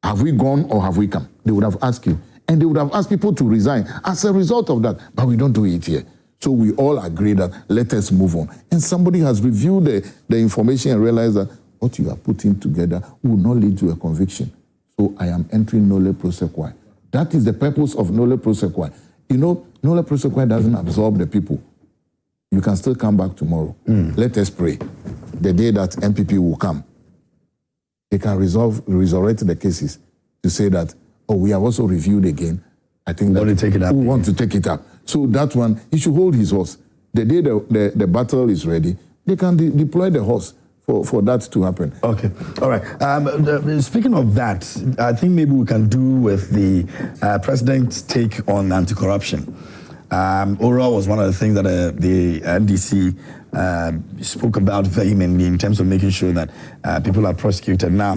D: Have we gone or have we come? They would have asked you. And they would have asked people to resign as a result of that. But we don't do it here. So we all agree that let us move on. And somebody has reviewed the information and realized that what you are putting together will not lead to a conviction. So I am entering nolle prosequi. That is the purpose of nolle prosequi. You know, nolle prosequi doesn't absorb the people. You can still come back tomorrow. Let us pray. The day that NPP will come, they can resurrect the cases to say that, oh, we have also reviewed again. I think that we want to take it up. So that one, he should hold his horse. The day the battle is ready, they can deploy the horse for that to happen.
A: Okay, all right. Speaking of that, I think maybe we can do with the president's take on anti-corruption. Oral was one of the things that the NDC spoke about vehemently in terms of making sure that people are prosecuted. Now,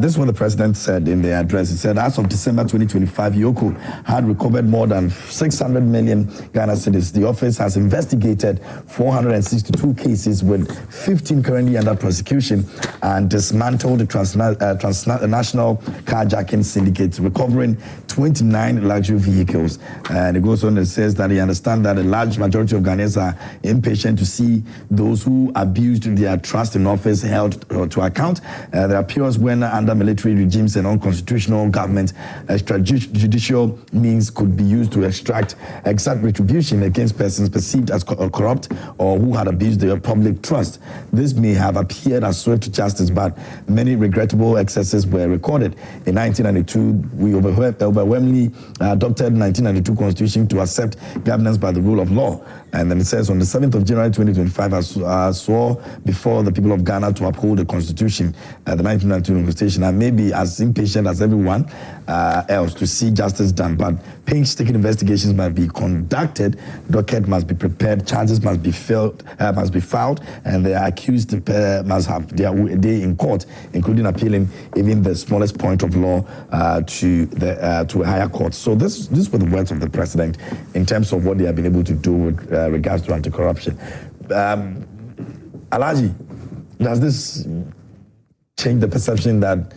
A: this is what the president said in the address. He said, as of December 2025, Yoko had recovered more than 600 million Ghana cedis. The office has investigated 462 cases with 15 currently under prosecution and dismantled the transnational carjacking syndicates, recovering 29 luxury vehicles. And it goes on and says that he understands that a large majority of Ghanaians are impatient to see those who abused their trust in office held to account. There appears when under military regimes and unconstitutional governments, extrajudicial means could be used to extract exact retribution against persons perceived as corrupt or who had abused their public trust. This may have appeared as swift justice, but many regrettable excesses were recorded. In 1992, we overwhelmingly adopted 1992 Constitution to accept governance by the rule of law. And then it says, on the 7th of January 2025, I swore before the people of Ghana to uphold the Constitution, the 1992 Constitution. I may be as impatient as everyone else to see justice done, but painstaking investigations must be conducted, docket must be prepared, charges must be filed, and the accused must have their day in court, including appealing even the smallest point of law to a higher court. So this were the words of the president in terms of what they have been able to do with regards to anti-corruption. Alhaji, does this change the perception that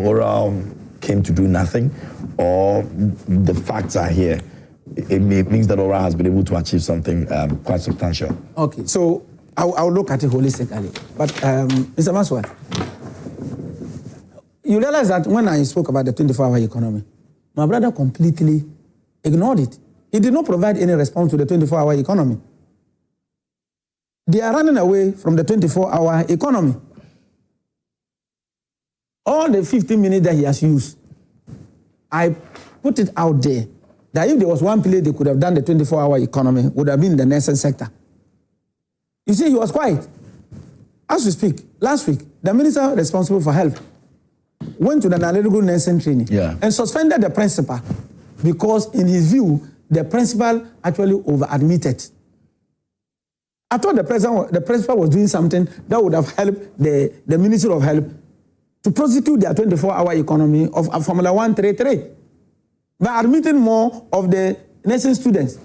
A: Oral came to do nothing, or the facts are here? It means that Oral has been able to achieve something quite substantial.
C: Okay, so I'll look at it holistically. But Mr. Maswa, you realize that when I spoke about the 24-hour economy, my brother completely ignored it. He did not provide any response to the 24-hour economy. They are running away from the 24-hour economy. All the 15 minutes that he has used, I put it out there that if there was one place they could have done the 24-hour economy, would have been the nursing sector. You see, he was quiet. As we speak, last week, the minister responsible for health went to the analytical nursing training and suspended the principal because, in his view, the principal actually over-admitted. I thought the principal was doing something that would have helped the Ministry of Health to prosecute their 24-hour economy of Formula 133 by admitting more of the nursing students.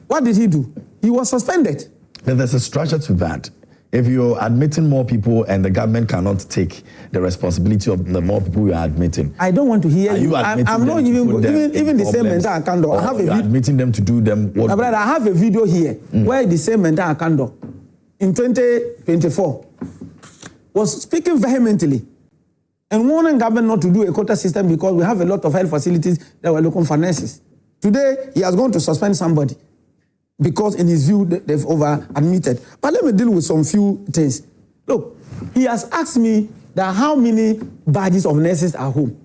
C: What did he do? He was suspended.
A: But there's a structure to that. If you're admitting more people and the government cannot take the responsibility of the more people you are admitting.
C: I don't want to hear you. I'm not even the same mental Akando. I have a
A: admitting them to do them.
C: What brother, I have a video here where the same mental Akando in 2024 was speaking vehemently and warning government not to do a quota system because we have a lot of health facilities that were looking for nurses. Today, he has gone to suspend somebody because in his view, they've over-admitted. But let me deal with some few things. Look, he has asked me that how many badges of nurses are home.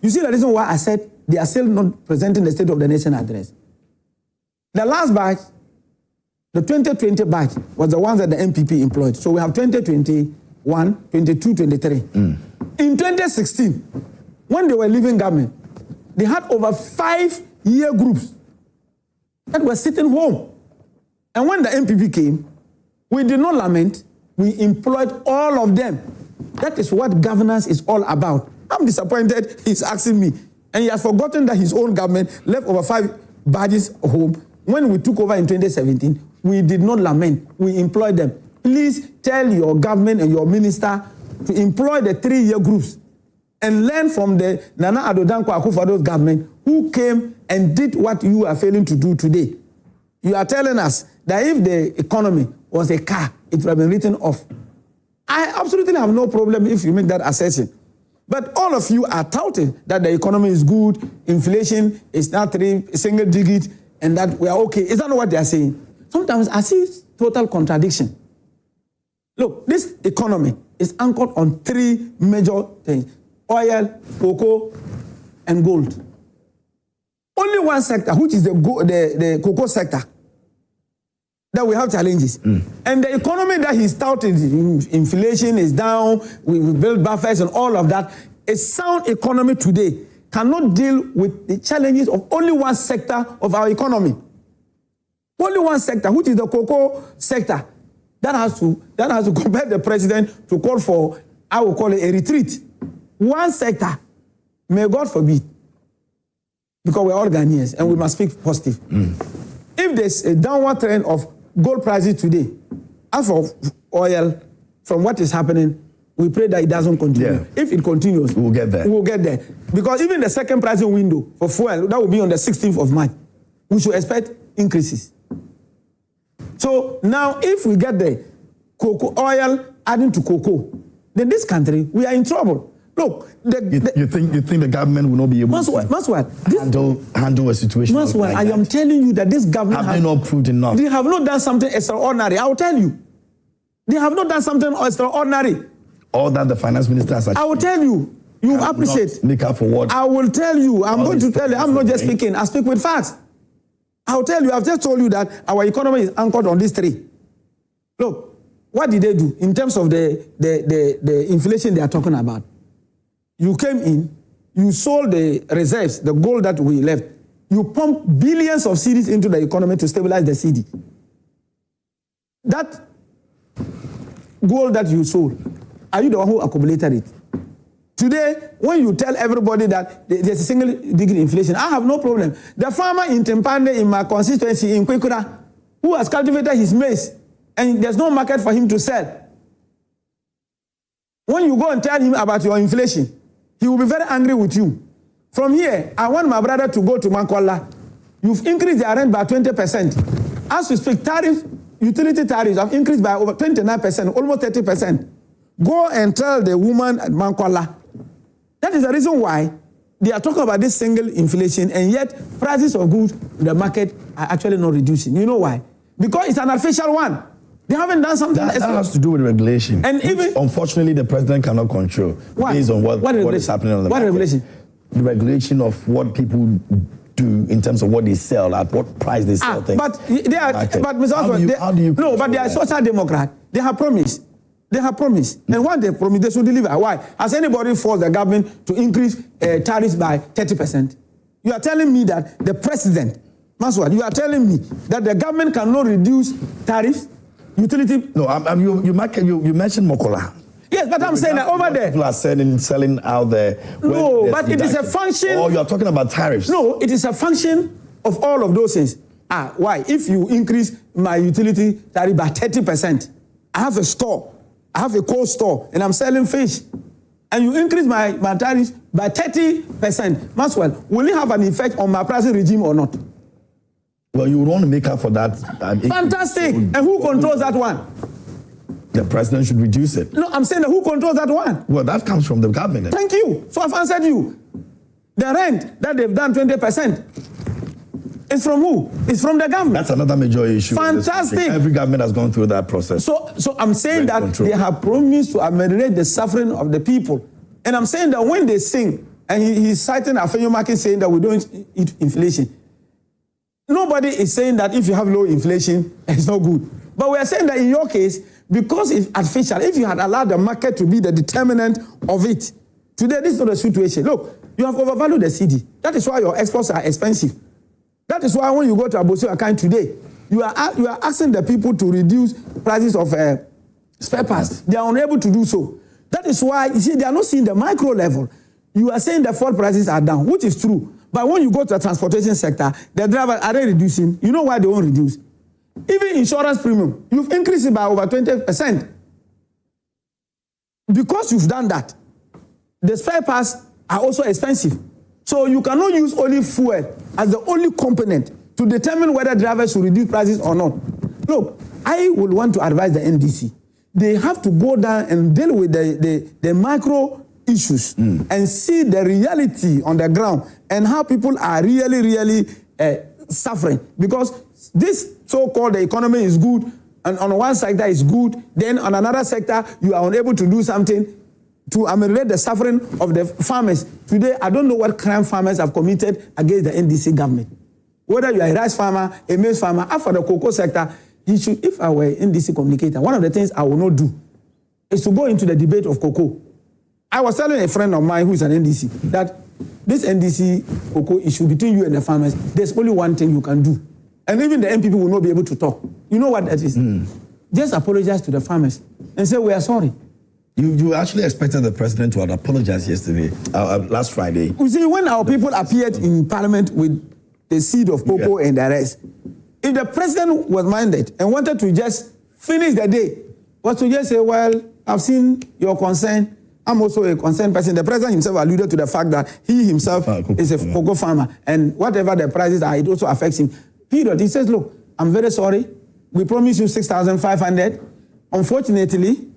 C: You see the reason why I said they are still not presenting the State of the Nation address. The last batch, the 2020 batch, was the ones that the NPP employed. So we have 2021, 22, 23. In 2016, when they were leaving government, they had over 5-year groups that were sitting home. And when the NPP came, we did not lament. We employed all of them. That is what governance is all about. I'm disappointed he's asking me. And he has forgotten that his own government left over 5 badges home. When we took over in 2017, we did not lament. We employed them. Please tell your government and your minister to employ the 3-year groups and learn from the Nana Addo Dankwa Akufo-Addo's government who came and did what you are failing to do today. You are telling us that if the economy was a car, it would have been written off. I absolutely have no problem if you make that assertion. But all of you are touting that the economy is good, inflation is now 3 single digit, and that we are okay. Is that not what they are saying? Sometimes I see total contradiction. Look, this economy is anchored on 3 major things: oil, cocoa, and gold. Only one sector, which is the cocoa sector, that we have challenges. And the economy that he's touted, inflation is down, we build buffers and all of that. A sound economy today cannot deal with the challenges of only one sector of our economy. Only one sector, which is the cocoa sector, that has to compel the president to call for, I will call it a retreat. One sector, may God forbid, because we're all Ghanaians and we must speak positive. If there's a downward trend of gold prices today, as for oil, from what is happening, we pray that it doesn't continue.
A: Yeah.
C: If it continues,
A: we'll get there.
C: We'll get there. Because even the second pricing window for fuel, that will be on the 16th of March. We should expect increases. So now, if we get the cocoa oil adding to cocoa, then this country, we are in trouble. Look,
A: you think the government will not be able to handle a situation like that?
C: I am telling you that this government
A: have they not proved enough?
C: They have not done something extraordinary. I will tell you. They have not done something extraordinary.
A: All that the finance minister has.
C: I will tell you. You appreciate.
A: Make up for what?
C: I will tell you. I'm going to tell you. I'm not just speaking. I speak with facts. I will tell you. I've just told you that our economy is anchored on these 3. Look, what did they do in terms of the inflation they are talking about? You came in, you sold the reserves, the gold that we left. You pumped billions of cedis into the economy to stabilize the cedi. That gold that you sold, are you the one who accumulated it? Today, when you tell everybody that there's a single-digit inflation, I have no problem. The farmer in Tempande, in my constituency, in Kwekura, who has cultivated his maize, and there's no market for him to sell. When you go and tell him about your inflation, he will be very angry with you. From here, I want my brother to go to Mankwala. You've increased the rent by 20%. As we speak, utility tariffs have increased by over 29%, almost 30%. Go and tell the woman at Mankwala. That is the reason why they are talking about this single inflation, and yet prices of goods in the market are actually not reducing. You know why? Because it's an artificial one. They haven't done something.
A: That has to do with regulation. And even unfortunately, the president cannot control based on what is happening on the market.
C: What regulation?
A: The regulation of what people do in terms of what they sell, at what price they sell things.
C: But they are. But Mr. Oswald, no, but they are social democrat. They have promised. They have promised. And what they promise, they should deliver. Why? Has anybody forced the government to increase tariffs by 30%? You are telling me that the president, Maswad, you are telling me that the government cannot reduce tariffs? Utility?
A: No, you mentioned Mokola.
C: Yes, but I'm saying that over there.
A: People are selling out there.
C: No, but it is a function.
A: Oh, you're talking about tariffs.
C: No, it is a function of all of those things. Why? If you increase my utility tariff by 30%, I have a store, I have a cold store, and I'm selling fish, and you increase my tariff by 30%, Maxwell, will it have an effect on my pricing regime or not?
A: Well, you would want to make up for that.
C: Fantastic. And who controls that one?
A: The president should reduce it.
C: No, I'm saying that who controls that one?
A: Well, that comes from the government.
C: Thank you. So I've answered you. The rent that they've done 20% is from who? It's from the government.
A: That's another major issue.
C: Fantastic.
A: Every government has gone through that process.
C: So I'm saying that they have promised to ameliorate the suffering of the people. And I'm saying that when they sing, and he's citing Afenyo Market saying that we don't eat inflation. Nobody is saying that if you have low inflation, it's not good. But we are saying that in your case, because it's artificial, if you had allowed the market to be the determinant of it, today this is not the situation. Look, you have overvalued the cedi. That is why your exports are expensive. That is why when you go to Abosi account today, You are asking the people to reduce prices of spare parts. They are unable to do so. That is why, you see, they are not seeing the micro level. You are saying the fuel prices are down, which is true. But when you go to the transportation sector, the drivers, are they reducing? You know why they won't reduce? Even insurance premium, you've increased it by over 20%. Because you've done that, the spare parts are also expensive. So you cannot use only fuel as the only component to determine whether drivers should reduce prices or not. Look, I would want to advise the NDC. They have to go down and deal with the micro issues and see the reality on the ground and how people are really suffering. Because this so-called the economy is good, and on one sector is good, then on another sector you are unable to do something to ameliorate the suffering of the farmers. Today, I don't know what crime farmers have committed against the NDC government. Whether you are a rice farmer, a maize farmer, after the cocoa sector, if I were an NDC communicator, one of the things I will not do is to go into the debate of cocoa. I was telling a friend of mine who is an NDC that this NDC cocoa issue between you and the farmers, there's only one thing you can do. And even the NPP will not be able to talk. You know what that is? Just apologize to the farmers and say, we are sorry.
A: You actually expected the president to apologize yesterday, last Friday.
C: You see, when our people appeared in parliament with the seed of cocoa and the rest, if the president was minded and wanted to just finish the day, was to just say, well, I've seen your concern. I'm also a concerned person. The president himself alluded to the fact that he himself is a cocoa farmer, and whatever the prices are, it also affects him. Period. He says, look, I'm very sorry. We promised you 6,500. Unfortunately,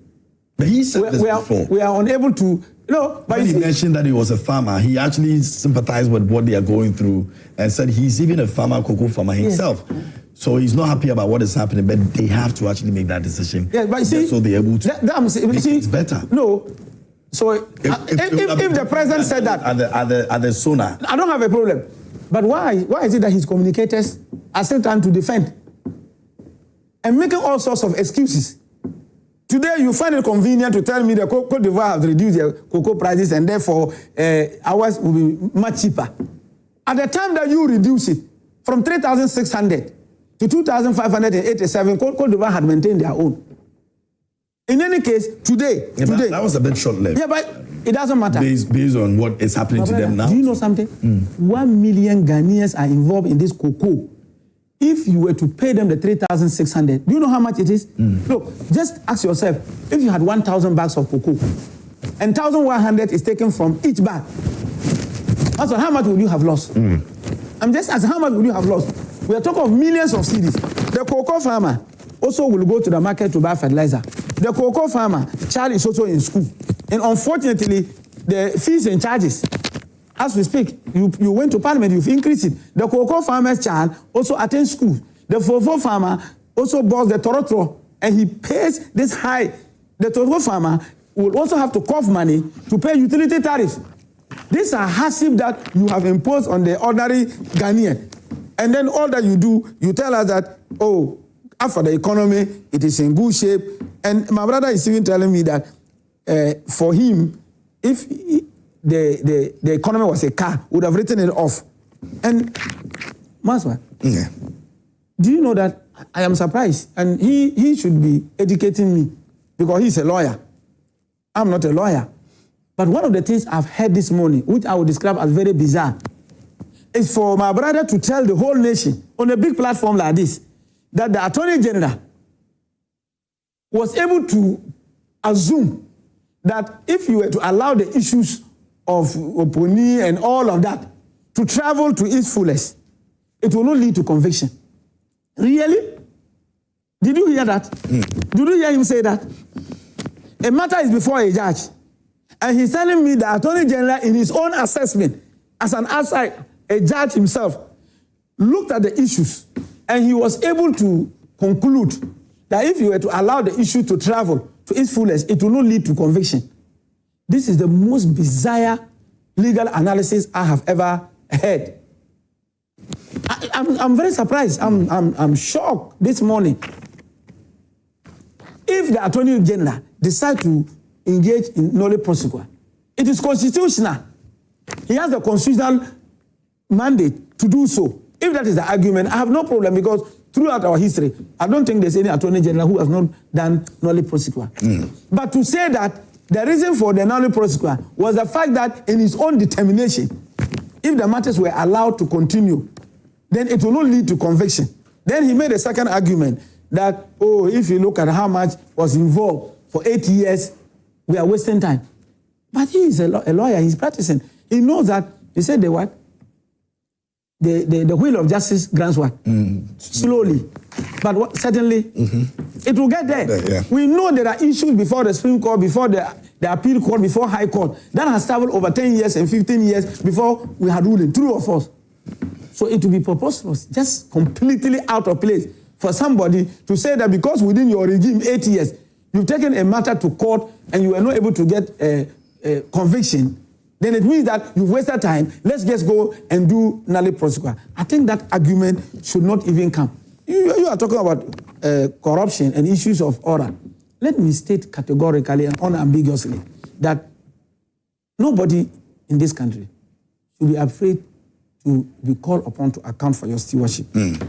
A: but he said this before.
C: We are unable to. No, but
A: when he mentioned that he was a farmer, he actually sympathized with what they are going through and said he's even a farmer, cocoa farmer himself. Yes. So he's not happy about what is happening, but they have to actually make that decision.
C: Yeah, but see,
A: so they're able to make things better.
C: No. So if the president said that
A: at the SONA,
C: I don't have a problem. But why is it that his communicators are still trying to defend and making all sorts of excuses? Today, you find it convenient to tell me that Cote d'Ivoire has reduced their cocoa prices and therefore ours will be much cheaper. At the time that you reduce it from 3,600 to 2,587, Cote d'Ivoire had maintained their own. In any case, today...
A: That was a bit short-lived.
C: Yeah, but it doesn't matter.
A: Based on what is happening to them now.
C: Do you know something? 1 million Ghanaians are involved in this cocoa. If you were to pay them the 3,600, do you know how much it is? Look, just ask yourself, if you had 1,000 bags of cocoa, and 1,100 is taken from each bag, that's how much would you have lost? I'm just asking, how much would you have lost? We are talking of millions of cedis. The cocoa farmer also will go to the market to buy fertilizer. The cocoa farmer, child is also in school. And unfortunately, the fees and charges, as we speak, you went to parliament, you've increased it. The cocoa farmer's child also attends school. The fofo farmer also buys the torotro, and he pays this high. The torotro farmer will also have to cough money to pay utility tariffs. These are hardship that you have imposed on the ordinary Ghanaian. And then all that you do, you tell us that, oh, after the economy, it is in good shape. And my brother is even telling me that for him, if the economy was a car, would have written it off. And Maswa, do you know that I am surprised? And he should be educating me because he's a lawyer. I'm not a lawyer. But one of the things I've heard this morning, which I would describe as very bizarre, is for my brother to tell the whole nation on a big platform like this that the Attorney General was able to assume that if you were to allow the issues of Oponi and all of that to travel to its fullest, it will not lead to conviction. Really? Did you hear that? Did you hear him say that? A matter is before a judge. And he's telling me the Attorney General, in his own assessment, as an outside, a judge himself, looked at the issues and he was able to conclude that if you were to allow the issue to travel to its fullest, it will not lead to conviction. This is the most bizarre legal analysis I have ever heard. I'm very surprised. I'm shocked this morning. If the Attorney General decides to engage in nolle prosequi, it is constitutional. He has the constitutional mandate to do so. If that is the argument, I have no problem because throughout our history, I don't think there's any Attorney General who has not done nolle prosequi. But to say that the reason for the nolle prosequi was the fact that in his own determination, if the matters were allowed to continue, then it will not lead to conviction. Then he made a second argument that, oh, if you look at how much was involved for 8 years, we are wasting time. But he is a lawyer, he's practicing. He knows that, he said the what? The wheel of justice grants what? Slowly. But certainly, it will get there.
A: Yeah.
C: We know there are issues before the Supreme Court, before the appeal court, before High Court. That has traveled over 10 years and 15 years before we had ruling, true or false. So it will be preposterous, just completely out of place for somebody to say that because within your regime 8 years, you've taken a matter to court and you were not able to get a conviction, then it means that you've wasted time. Let's just go and do nolle prosequi. I think that argument should not even come. You are talking about corruption and issues of order. Let me state categorically and unambiguously that nobody in this country should be afraid to be called upon to account for your stewardship.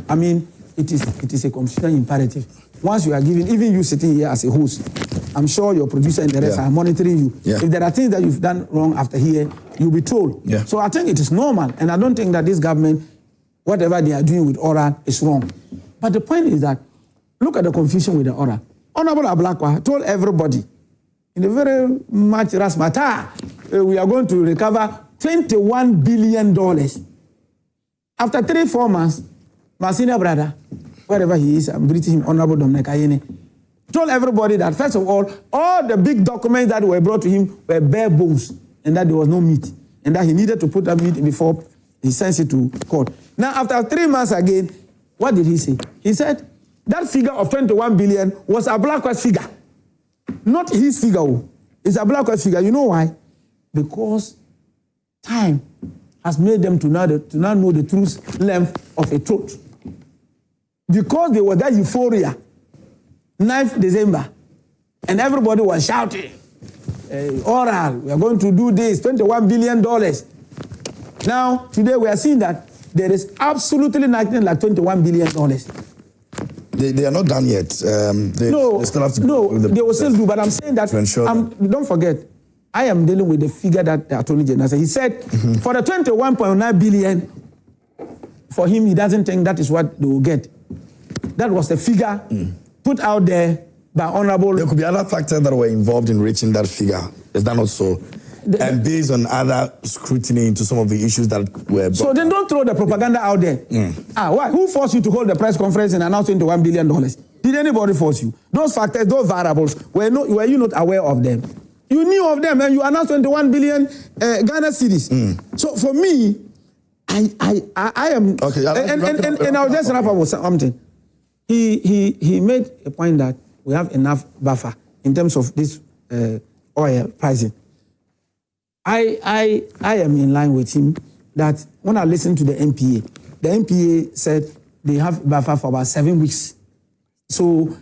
C: I mean, it is a constitutional imperative. Once you are given, even you sitting here as a host, I'm sure your producer and the rest are monitoring you. If there are things that you've done wrong after here, you'll be told. So I think it is normal, and I don't think that this government, whatever they are doing with Ora, is wrong. But the point is that, look at the confusion with the Ora. Honorable Ablakwa told everybody, in a very much rasmata, we are going to recover $21 billion. After 3-4 months, my senior brother, wherever he is, I'm greeting him, Honorable Dominic Ayene, told everybody that, first of all the big documents that were brought to him were bare bones, and that there was no meat, and that he needed to put that meat before he sends it to court. Now, after 3 months again, what did he say? He said that figure of 21 billion was a Ablakwa's figure, not his figure. It's a Ablakwa's figure. You know why? Because time has made them to now know the true length of a truth. Because there was that euphoria, 9th December, and everybody was shouting, oral, we are going to do this, $21 billion. Now, today we are seeing that there is absolutely nothing like $21 billion.
A: They are not done yet. They still have to
C: they will still do, but I'm saying that, don't forget, I am dealing with the figure that the Attorney General said. He said, for the 21.9 billion, for him, he doesn't think that is what they will get. That was the figure put out there by Honorable.
A: There could be other factors that were involved in reaching that figure. Is that not so? And based on other scrutiny into some of the issues that were brought
C: So then don't throw the propaganda out there. Why? Who forced you to hold the press conference and announce $21 billion? Did anybody force you? Those factors, those variables, were you not aware of them? You knew of them and you announced 21 billion Ghana cedis. So for me, I am... Okay, and I'll just wrap up with something. He made a point that we have enough buffer in terms of this oil pricing. I am in line with him that when I listened to the NPA said they have buffer for about 7 weeks. So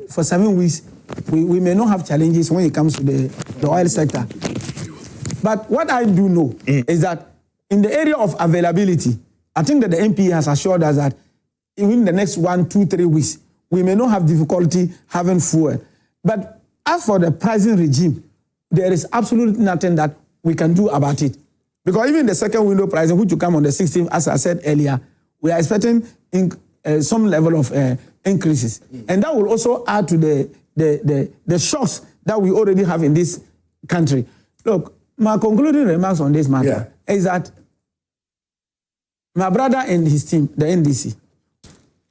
C: for 7 weeks, we may not have challenges when it comes to the oil sector. But what I do know is that in the area of availability, I think that the NPA has assured us that in the next 1, 2, 3 weeks, we may not have difficulty having fuel. But as for the pricing regime, there is absolutely nothing that we can do about it. Because even the second window pricing, which will come on the 16th, as I said earlier, we are expecting some level of increases. And that will also add to the shocks that we already have in this country. Look, my concluding remarks on this matter is that my brother and his team, the NDC,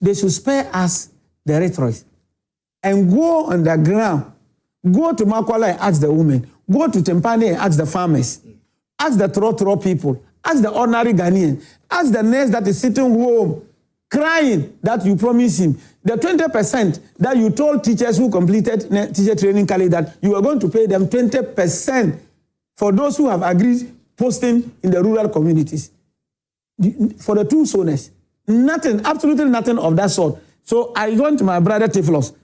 C: they should spare us the rhetoric and go on the ground, go to Makwala and ask the women, go to Tempane and ask the farmers, ask the Tro people, ask the ordinary Ghanaian, ask the nurse that is sitting home crying that you promised him. The 20% that you told teachers who completed teacher training college that you were going to pay them 20% for those who have agreed posting in the rural communities. For the 2 SONAs, nothing, absolutely nothing of that sort. So I want my brother Tiflos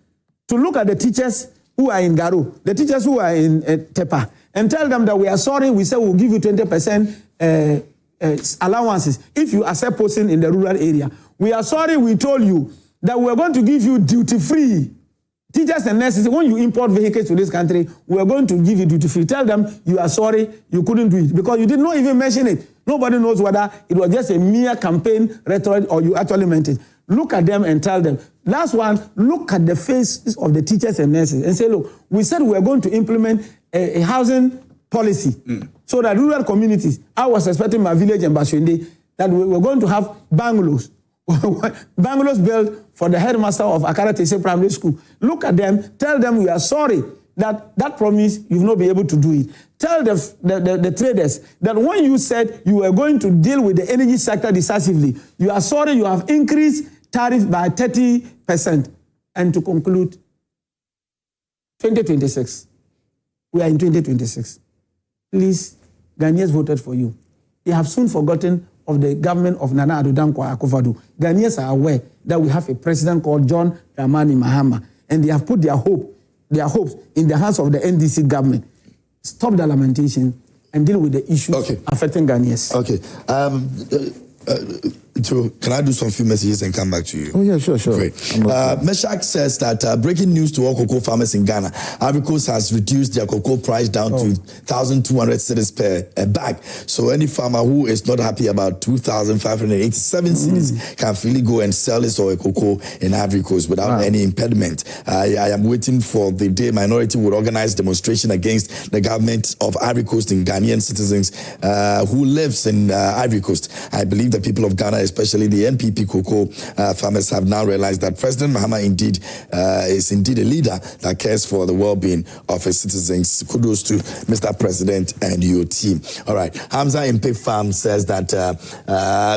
C: to look at the teachers who are in Garo, the teachers who are in Tepa, and tell them that we are sorry, we say we'll give you 20% allowances if you accept posting in the rural area. We are sorry, we told you that we're going to give you duty-free. Teachers and nurses, when you import vehicles to this country, we're going to give you duty-free. Tell them you are sorry, you couldn't do it, because you did not even mention it. Nobody knows whether it was just a mere campaign rhetoric or you actually meant it. Look at them and tell them. Last one, look at the faces of the teachers and nurses and say, look, we said we are going to implement a housing policy so that rural communities, I was expecting my village in Bashwende, that we were going to have bungalows. Bungalows built for the headmaster of Akara Tese Primary School. Look at them, tell them we are sorry that promise you've not been able to do it. Tell the traders that when you said you were going to deal with the energy sector decisively, you are sorry you have increased tariff by 30%. And to conclude, 2026, we are in 2026. Please, Ghanaians voted for you. They have soon forgotten of the government of Nana Addo Dankwa Akufo-Addo. Ghanaians are aware that we have a president called John Dramani Mahama, and they have put their hopes in the hands of the NDC government. Stop the lamentation and deal with the issues affecting Ghanaians.
A: Okay. So can I do some few messages and come back to you?
D: Oh, yeah, sure.
A: Great. Meshach says that breaking news to all cocoa farmers in Ghana. Ivory Coast has reduced their cocoa price down to 1,200 cedis per bag. So any farmer who is not happy about 2,587 cedis can freely go and sell his oil cocoa in Ivory Coast without any impediment. I am waiting for the day minority would organize demonstration against the government of Ivory Coast and Ghanaian citizens who lives in Ivory Coast. I believe the people of Ghana, especially the NPP cocoa farmers, have now realized that President Mahama is indeed a leader that cares for the well-being of his citizens. Kudos to Mr. President and your team. All right. Hamza Mpe Farm says that,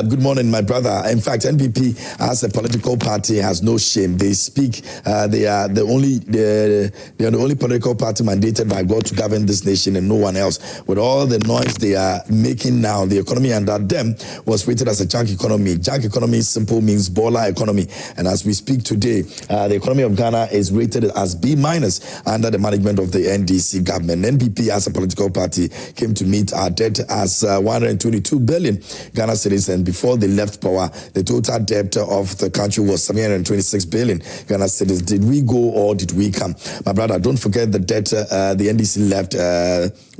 A: good morning, my brother. In fact, NPP as a political party has no shame. They speak, they are the only political party mandated by God to govern this nation and no one else. With all the noise they are making now, the economy under them was rated as a junk economy. Junk economy simple means baller economy. And as we speak today, the economy of Ghana is rated as B- under the management of the NDC government. NPP as a political party came to meet our debt as 122 billion Ghana cedis, and before they left power, the total debt of the country was 726 billion Ghana cedis. Did we go or did we come? My brother, don't forget the debt the NDC left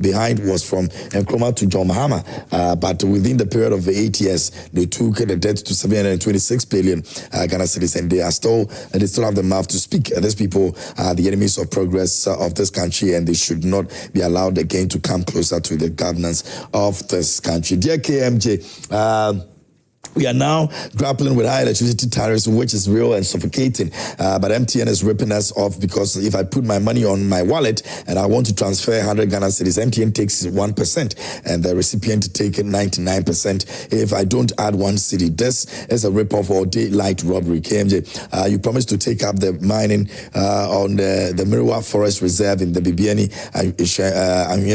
A: behind was from Nkrumah to John Mahama, but within the period of 8 years, they took the debt to 726 billion Ghana cedis, and they still have the mouth to speak. These people are the enemies of progress of this country, and they should not be allowed again to come closer to the governance of this country. Dear KMJ, we are now grappling with high electricity tariffs, which is real and suffocating. But MTN is ripping us off, because if I put my money on my wallet and I want to transfer 100 Ghana cedis, MTN takes 1% and the recipient takes 99% if I don't add 1 cedi. This is a rip-off or daylight robbery. KMJ, you promised to take up the mining on the Miriwa Forest Reserve in the Bibiani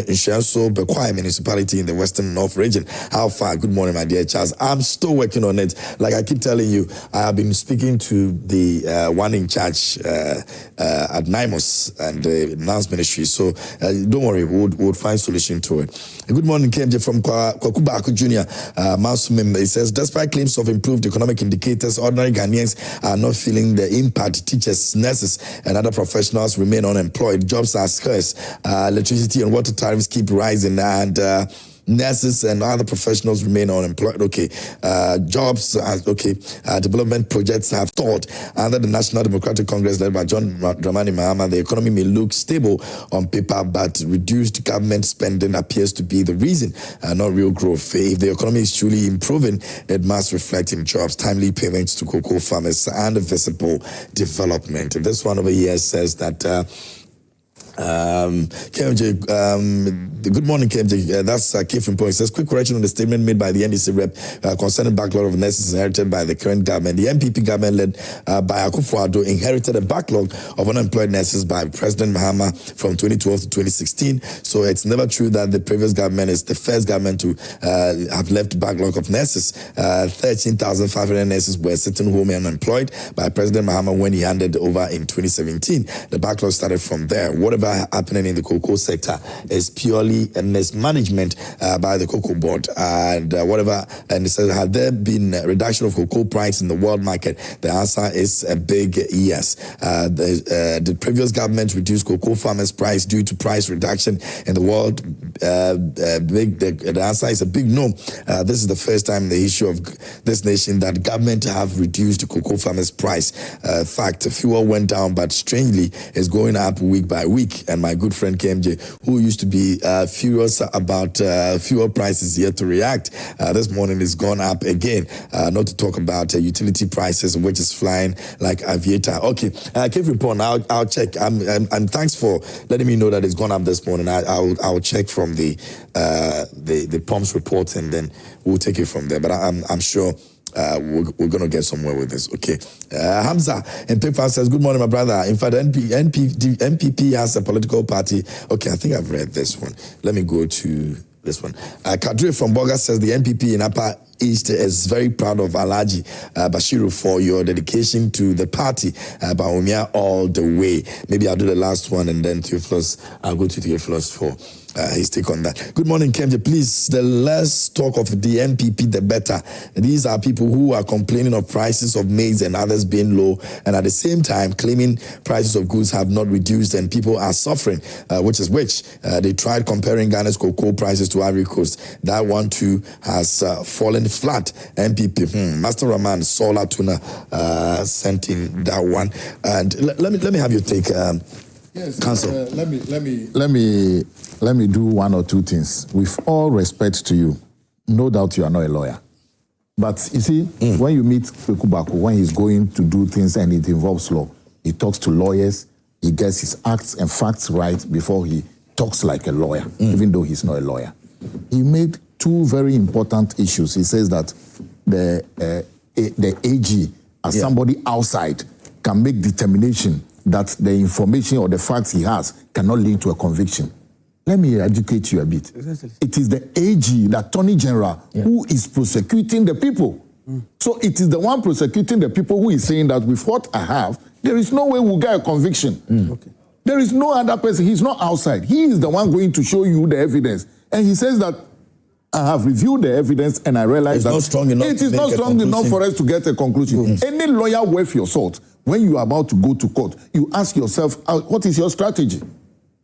A: Nshenso Bekwai municipality in the Western North region. How far? Good morning, my dear Charles. I'm still working on it. Like I keep telling you, I have been speaking to the one in charge at NIMOS and the NANS ministry. So don't worry, we'll find solution to it. Good morning, KMJ from Kwakubaku Jr. Masumim. He says, despite claims of improved economic indicators, ordinary Ghanaians are not feeling the impact. Teachers, nurses, and other professionals remain unemployed. Jobs are scarce. Electricity and water tariffs keep rising, and nurses and other professionals remain unemployed. Jobs, development projects have stalled. Under the National Democratic Congress led by John Dramani Mahama, the economy may look stable on paper, but reduced government spending appears to be the reason, not real growth. If the economy is truly improving, it must reflect in jobs, timely payments to cocoa farmers, and visible development. This one over here says that KMJ, good morning, KMJ. That's Keith from Point. It says, quick correction on the statement made by the NDC rep concerning backlog of nurses inherited by the current government. The NPP government led by Akufo-Addo inherited a backlog of unemployed nurses by President Mahama from 2012 to 2016. So it's never true that the previous government is the first government to have left backlog of nurses. 13,500 nurses were sitting home unemployed by President Mahama when he handed over in 2017. The backlog started from there. Whatever whatever happening in the cocoa sector is purely a mismanagement by the cocoa board. And it says, have there been a reduction of cocoa price in the world market? The answer is a big yes. The previous government reduced cocoa farmers' price due to price reduction in the world. The answer is a big no. This is the first time in the history of this nation that government have reduced the cocoa farmers' price. Fact, fuel went down, but strangely, it's going up week by week. And my good friend KMJ, who used to be furious about fuel prices, yet to react, this morning is gone up again. Not to talk about utility prices, which is flying like aviator. Okay, Kev Report, I'll check. And thanks for letting me know that it's gone up this morning. I'll check from the pumps report, and then we'll take it from there. But I'm sure we're going to get somewhere with this. Okay. Hamza in Paypal says, good morning, my brother. In fact, NPP has a political party. Okay, I think I've read this one. Let me go to this one. Kadri from Boga says the NPP in Upper East is very proud of Alhaji Bashiru for your dedication to the party. Baumia all the way. Maybe I'll do the last one, and then Theophilus, I'll go to Theophilus for his take on that. Good morning, Kemje. Please, the less talk of the NPP, the better. These are people who are complaining of prices of maize and others being low, and at the same time claiming prices of goods have not reduced and people are suffering, which they tried comparing Ghana's cocoa prices to Ivory Coast. That one too has fallen flat. NPP, Master Rahman Sola Tuna sent in that one. And let me have your take.
D: Yes,
A: Council.
D: Let me do one or two things. With all respect to you, no doubt you are not a lawyer. But you see, when you meet Kwekubaku, when he's going to do things and it involves law, he talks to lawyers, he gets his acts and facts right before he talks like a lawyer, even though he's not a lawyer. He made two very important issues. He says that the AG, as somebody outside, can make determination that the information or the facts he has cannot lead to a conviction. Let me educate you a bit. Exactly. It is the AG, the Attorney General, who is prosecuting the people. So it is the one prosecuting the people who is saying that with what I have, there is no way we'll get a conviction. Okay. There is no other person. He's not outside. He is the one going to show you the evidence. And he says that I have reviewed the evidence and I realize that it is not strong enough for us to get a conclusion. Any lawyer worth your salt, when you are about to go to court, you ask yourself, what is your strategy?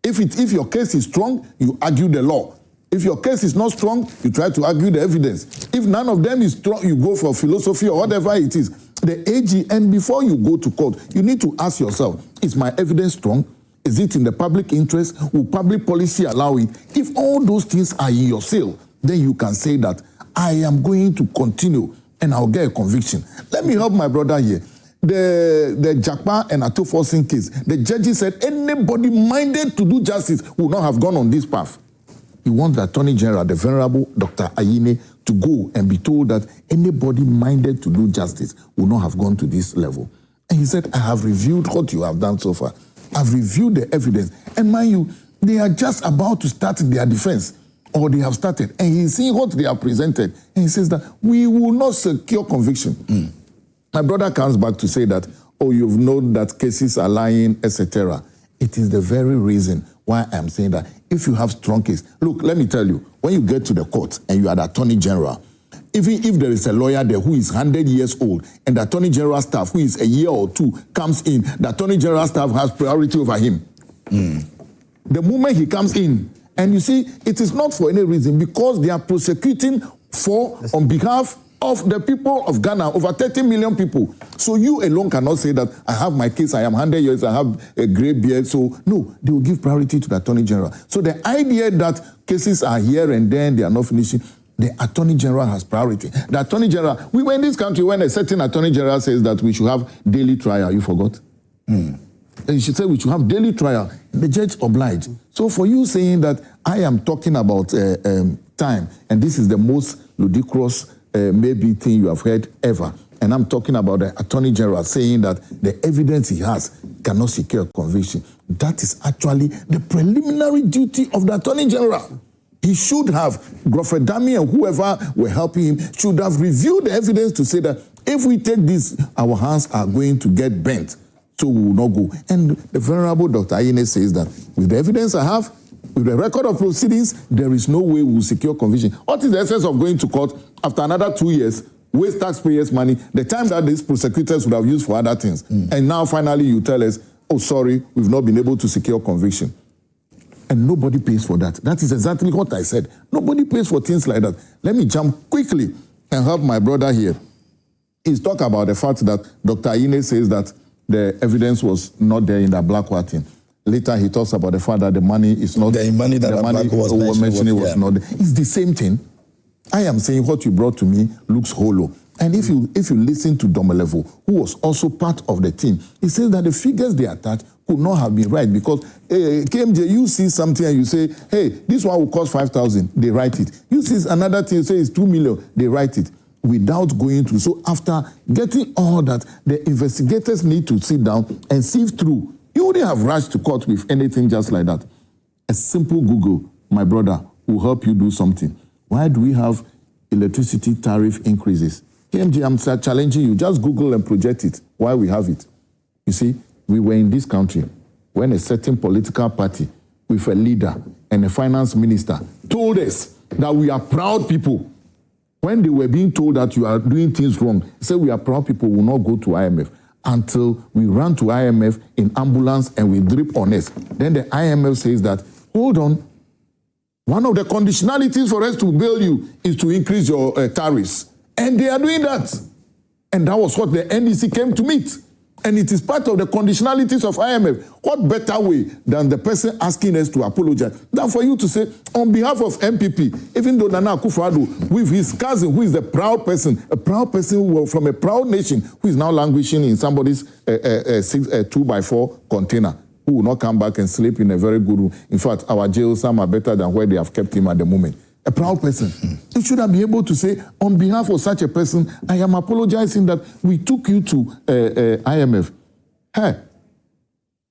D: If your case is strong, you argue the law. If your case is not strong, you try to argue the evidence. If none of them is strong, you go for philosophy or whatever it is. The AG, and before you go to court, you need to ask yourself, is my evidence strong? Is it in the public interest? Will public policy allow it? If all those things are in your seal, then you can say that I am going to continue and I'll get a conviction. Let me help my brother here. The Jakpa and Atoforsin case, the judges said anybody minded to do justice would not have gone on this path. He wants the Attorney General, the Venerable Dr. Ayine, to go and be told that anybody minded to do justice would not have gone to this level. And he said, I have reviewed what you have done so far. I've reviewed the evidence. And mind you, they are just about to start their defense, or they have started. And he's seeing what they have presented. And he says that we will not secure conviction. My brother comes back to say that, oh, you've known that cases are lying, etc. It is the very reason why I'm saying that if you have strong case, look, let me tell you, when you get to the court and you are the Attorney General, even if there is a lawyer there who is 100 years old and the Attorney General staff who is a year or two comes in, the Attorney General staff has priority over him. The moment he comes in, and you see, it is not for any reason, because they are prosecuting on behalf of the people of Ghana, over 30 million people. So you alone cannot say that I have my case, I am 100 years, I have a grey beard. So no, they will give priority to the Attorney General. So the idea that cases are here and then they are not finishing, the Attorney General has priority. The Attorney General, we were in this country when a certain Attorney General says that we should have daily trial. You forgot? And she said we should have daily trial. The judge obliged. So for you saying that I am talking about time, and this is the most ludicrous maybe thing you have heard ever, and I'm talking about the Attorney General saying that the evidence he has cannot secure conviction. That is actually the preliminary duty of the Attorney General. He should have, Grofedami and whoever were helping him, should have reviewed the evidence to say that if we take this, our hands are going to get bent. so we will not go. And the Venerable Dr. Ayine says that with the evidence I have, with the record of proceedings, there is no way we will secure conviction. What is the essence of going to court after another 2 years, waste taxpayers' money, the time that these prosecutors would have used for other things? And now finally you tell us, oh, sorry, we've not been able to secure conviction. And nobody pays for that. That is exactly what I said. Nobody pays for things like that. Let me jump quickly and help my brother here. He's talking about the fact that Dr. Ayine says that the evidence was not there in the Blackwell thing. Later, he talks about the fact that the money is not...
A: The money that the money was
D: was not there. It's the same thing. I am saying what you brought to me looks hollow. And if you listen to Domelevo, who was also part of the team, he says that the figures they attached could not have been right because KMJ, you see something and you say, hey, this one will cost 5,000, they write it. You see another thing, you say it's 2 million, they write it without going through. So after getting all that, the investigators need to sit down and sift through. You wouldn't have rushed to court with anything just like that. A simple Google, my brother, will help you do something. Why do we have electricity tariff increases? KMJ, I'm challenging you. Just Google and project it. Why we have it? You see, we were in this country when a certain political party with a leader and a finance minister told us that we are proud people. When they were being told that you are doing things wrong, they said we are proud people, will not go to IMF until we run to IMF in ambulance and we drip on us. Then the IMF says that, hold on, one of the conditionalities for us to bail you is to increase your tariffs. And they are doing that. And that was what the NDC came to meet. And it is part of the conditionalities of IMF. What better way than the person asking us to apologize than for you to say, on behalf of NPP, even though Nana Akufo-Addo, with his cousin, who is a proud person from a proud nation, who is now languishing in somebody's 2x4 container, who will not come back and sleep in a very good room. In fact, our jails, some are better than where they have kept him at the moment. A proud person. You should have been able to say, on behalf of such a person, I am apologizing that we took you to IMF. Hey.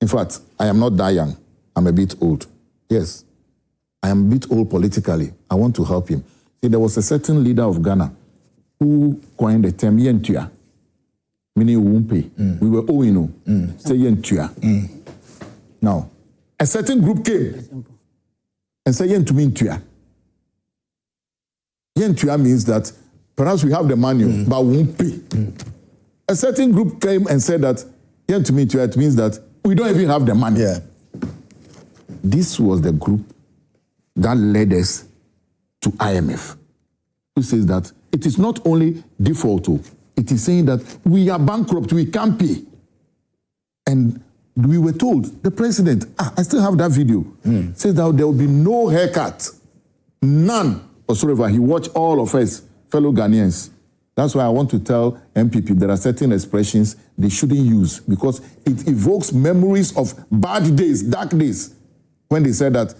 D: In fact, I am not that young. I'm a bit old. Yes. I am a bit old politically. I want to help him. See, there was a certain leader of Ghana who coined the term Yentua, meaning we won't pay. We were owing, say Yentua. Now, a certain group came and said Yentua. Yentua means that perhaps we have the money, but we won't pay. A certain group came and said that Yentua means that we don't even have the money.
A: Yeah.
D: This was the group that led us to IMF, who says that it is not only default, it is saying that we are bankrupt, we can't pay. And we were told, the president, I still have that video, says that there will be no haircut, none whatsoever. He watched all of us, fellow Ghanaians. That's why I want to tell NPP there are certain expressions they shouldn't use because it evokes memories of bad days, dark days, when they said that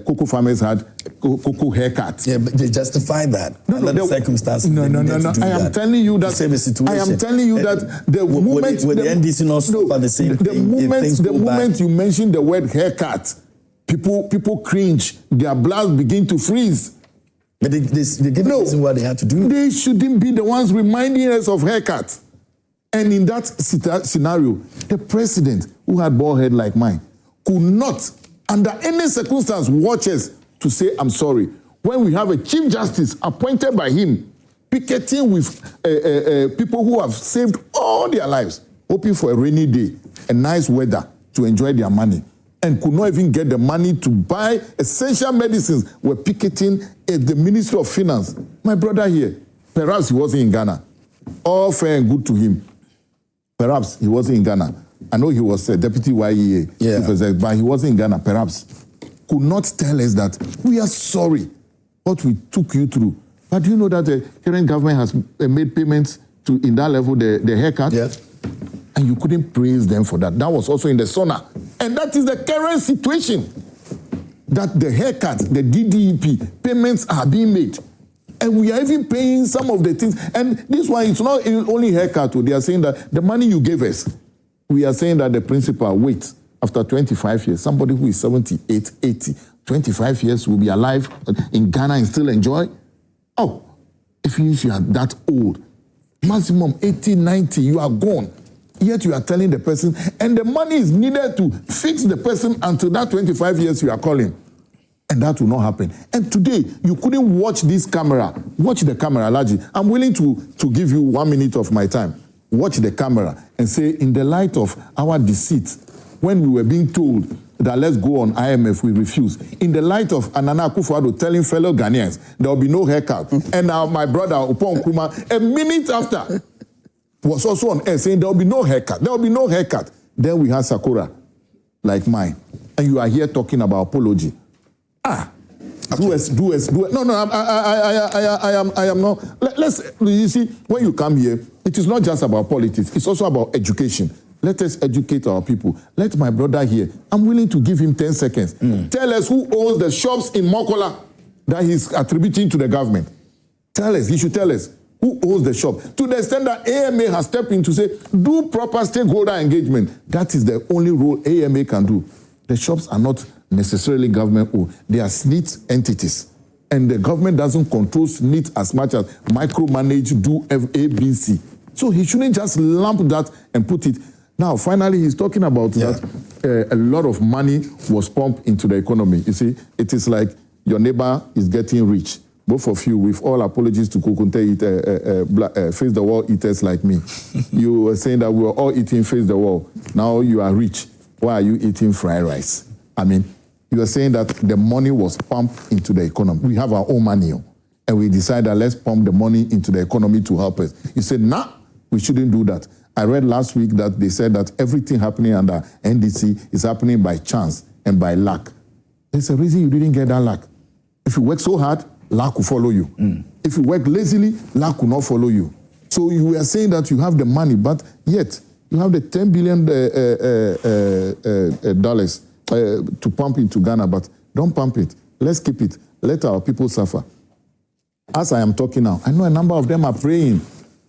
D: cocoa farmers had cocoa haircuts.
A: Yeah, but they justify that under the circumstances.
D: No. I am telling you that.
A: Save the situation.
D: I am telling you that the moment
A: the NDC not suffer the same thing.
D: The moment you mention the word haircut, people cringe. Their blood begin to freeze.
A: But they give a reason why they had to do.
D: They shouldn't be the ones reminding us of haircut. And in that scenario, the president, who had bald head like mine, could not, under any circumstance, watch us to say, I'm sorry. When we have a chief justice appointed by him, picketing with people who have saved all their lives, hoping for a rainy day, a nice weather to enjoy their money, and could not even get the money to buy essential medicines, were picketing at the Ministry of Finance. My brother here, perhaps he wasn't in Ghana. All fair and good to him. Perhaps he wasn't in Ghana. I know he was a deputy YEA, but he wasn't in Ghana, perhaps. Could not tell us that we are sorry what we took you through. But do you know that the current government has made payments to, in that level, the haircut?
A: Yes.
D: And you couldn't praise them for that. That was also in the SONA. And that is the current situation. That the haircut, the DDEP, payments are being made. And we are even paying some of the things. And this one, it's not only haircut. They are saying that the money you gave us, we are saying that the principal, wait, after 25 years, somebody who is 78, 80, 25 years will be alive in Ghana and still enjoy? Oh, if you are that old, maximum 80, 90, you are gone. Yet you are telling the person, and the money is needed to fix the person until that 25 years you are calling. And that will not happen. And today, you couldn't watch this camera. Watch the camera, Alhaji. I'm willing to give you 1 minute of my time. Watch the camera and say, in the light of our deceit, when we were being told that let's go on IMF, we refused. In the light of Nana Akufo-Addo telling fellow Ghanaians, there will be no haircut. And now my brother, Upon Nkrumah, a minute after, was also on air saying there will be no haircut. There will be no haircut. Then we had Sakura, like mine. And you are here talking about apology. Do it. No, I am not. Let's, you see, when you come here, it is not just about politics. It's also about education. Let us educate our people. Let my brother here, I'm willing to give him 10 seconds. Tell us who owns the shops in Mokola that he's attributing to the government. Tell us, he should tell us who owns the shop. To the extent that AMA has stepped in to say, do proper stakeholder engagement. That is the only role AMA can do. The shops are not necessarily government owned. They are SNIT entities. And the government doesn't control SNIT as much as micromanage, do ABC. So he shouldn't just lump that and put it. Now, finally, he's talking about that a lot of money was pumped into the economy. You see, it is like your neighbor is getting rich. Both of you, with all apologies to Kukunte, face the wall eaters like me. You were saying that we were all eating face the wall. Now you are rich. Why are you eating fried rice? I mean, you are saying that the money was pumped into the economy. We have our own money, and we decided let's pump the money into the economy to help us. You said, nah, we shouldn't do that. I read last week that they said that everything happening under NDC is happening by chance and by luck. There's a reason you didn't get that luck. If you work so hard, luck will follow you. If you work lazily, luck will not follow you. So you were saying that you have the money, but yet you have the $10 billion dollars to pump into Ghana, but don't pump it. Let's keep it. Let our people suffer. As I am talking now, I know a number of them are praying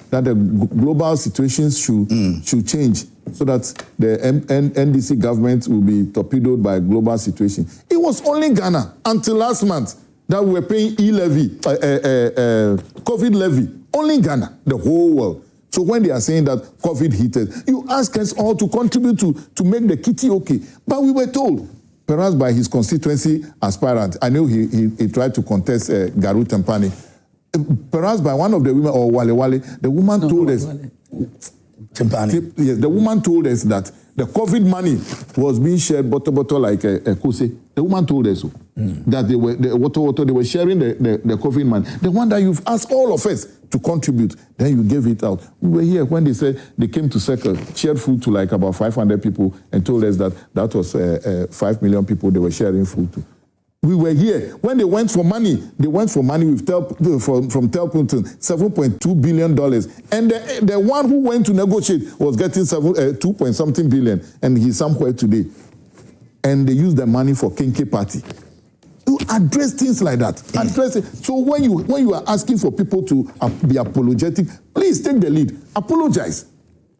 D: that the global situations should change so that the NDC government will be torpedoed by a global situation. It was only Ghana until last month that we were paying COVID levy. Only Ghana, the whole world. So when they are saying that COVID hit us, you ask us all to contribute to make the kitty okay. But we were told, perhaps by his constituency aspirant, I know he tried to contest Garu Tempani, perhaps by one of the women, or Wale, the woman told us, yes, the woman told us that the COVID money was being shared bottle like a kose. The woman told us so, that they were they were sharing the COVID money. The one that you've asked all of us to contribute, then you gave it out. We were here when they said they came to Circle, shared food to like about 500 people, and told us that was 5 million people they were sharing food to. We were here. When they went for money with from Telpington, $7.2 billion. And the one who went to negotiate was getting 2-point-something billion, and he's somewhere today. And they used the money for Kenke Party. You address things like that. Address it. So when you are asking for people to be apologetic, please take the lead. Apologize.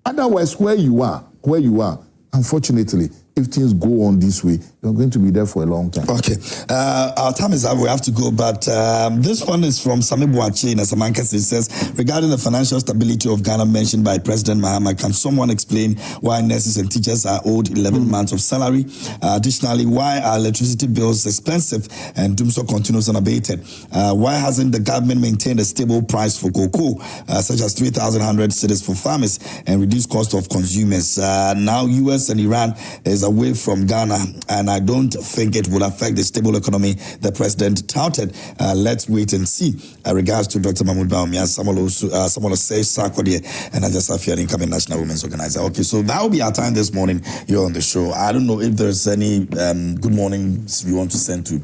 D: Otherwise, where you are, unfortunately, if things go on this way, you're going to be there for a long time.
A: Okay. Our time is up. We have to go. But this one is from Sami Buachi in Asamankasi. It says, regarding the financial stability of Ghana mentioned by President Mahama, can someone explain why nurses and teachers are owed 11 months of salary? Additionally, why are electricity bills expensive and Dumso continues unabated? Why hasn't the government maintained a stable price for cocoa, such as 3,100 cedis for farmers, and reduced cost of consumers? Now, US and Iran is away from Ghana, and I don't think it will affect the stable economy the president touted. Let's wait and see. Regards to Dr. Mahmoud Baumia, Samuel Osei Sarkodie, and Ajasafia, incoming National Women's Organizer. Okay, so that will be our time this morning here on the show. I don't know if there's any good mornings you want to send to,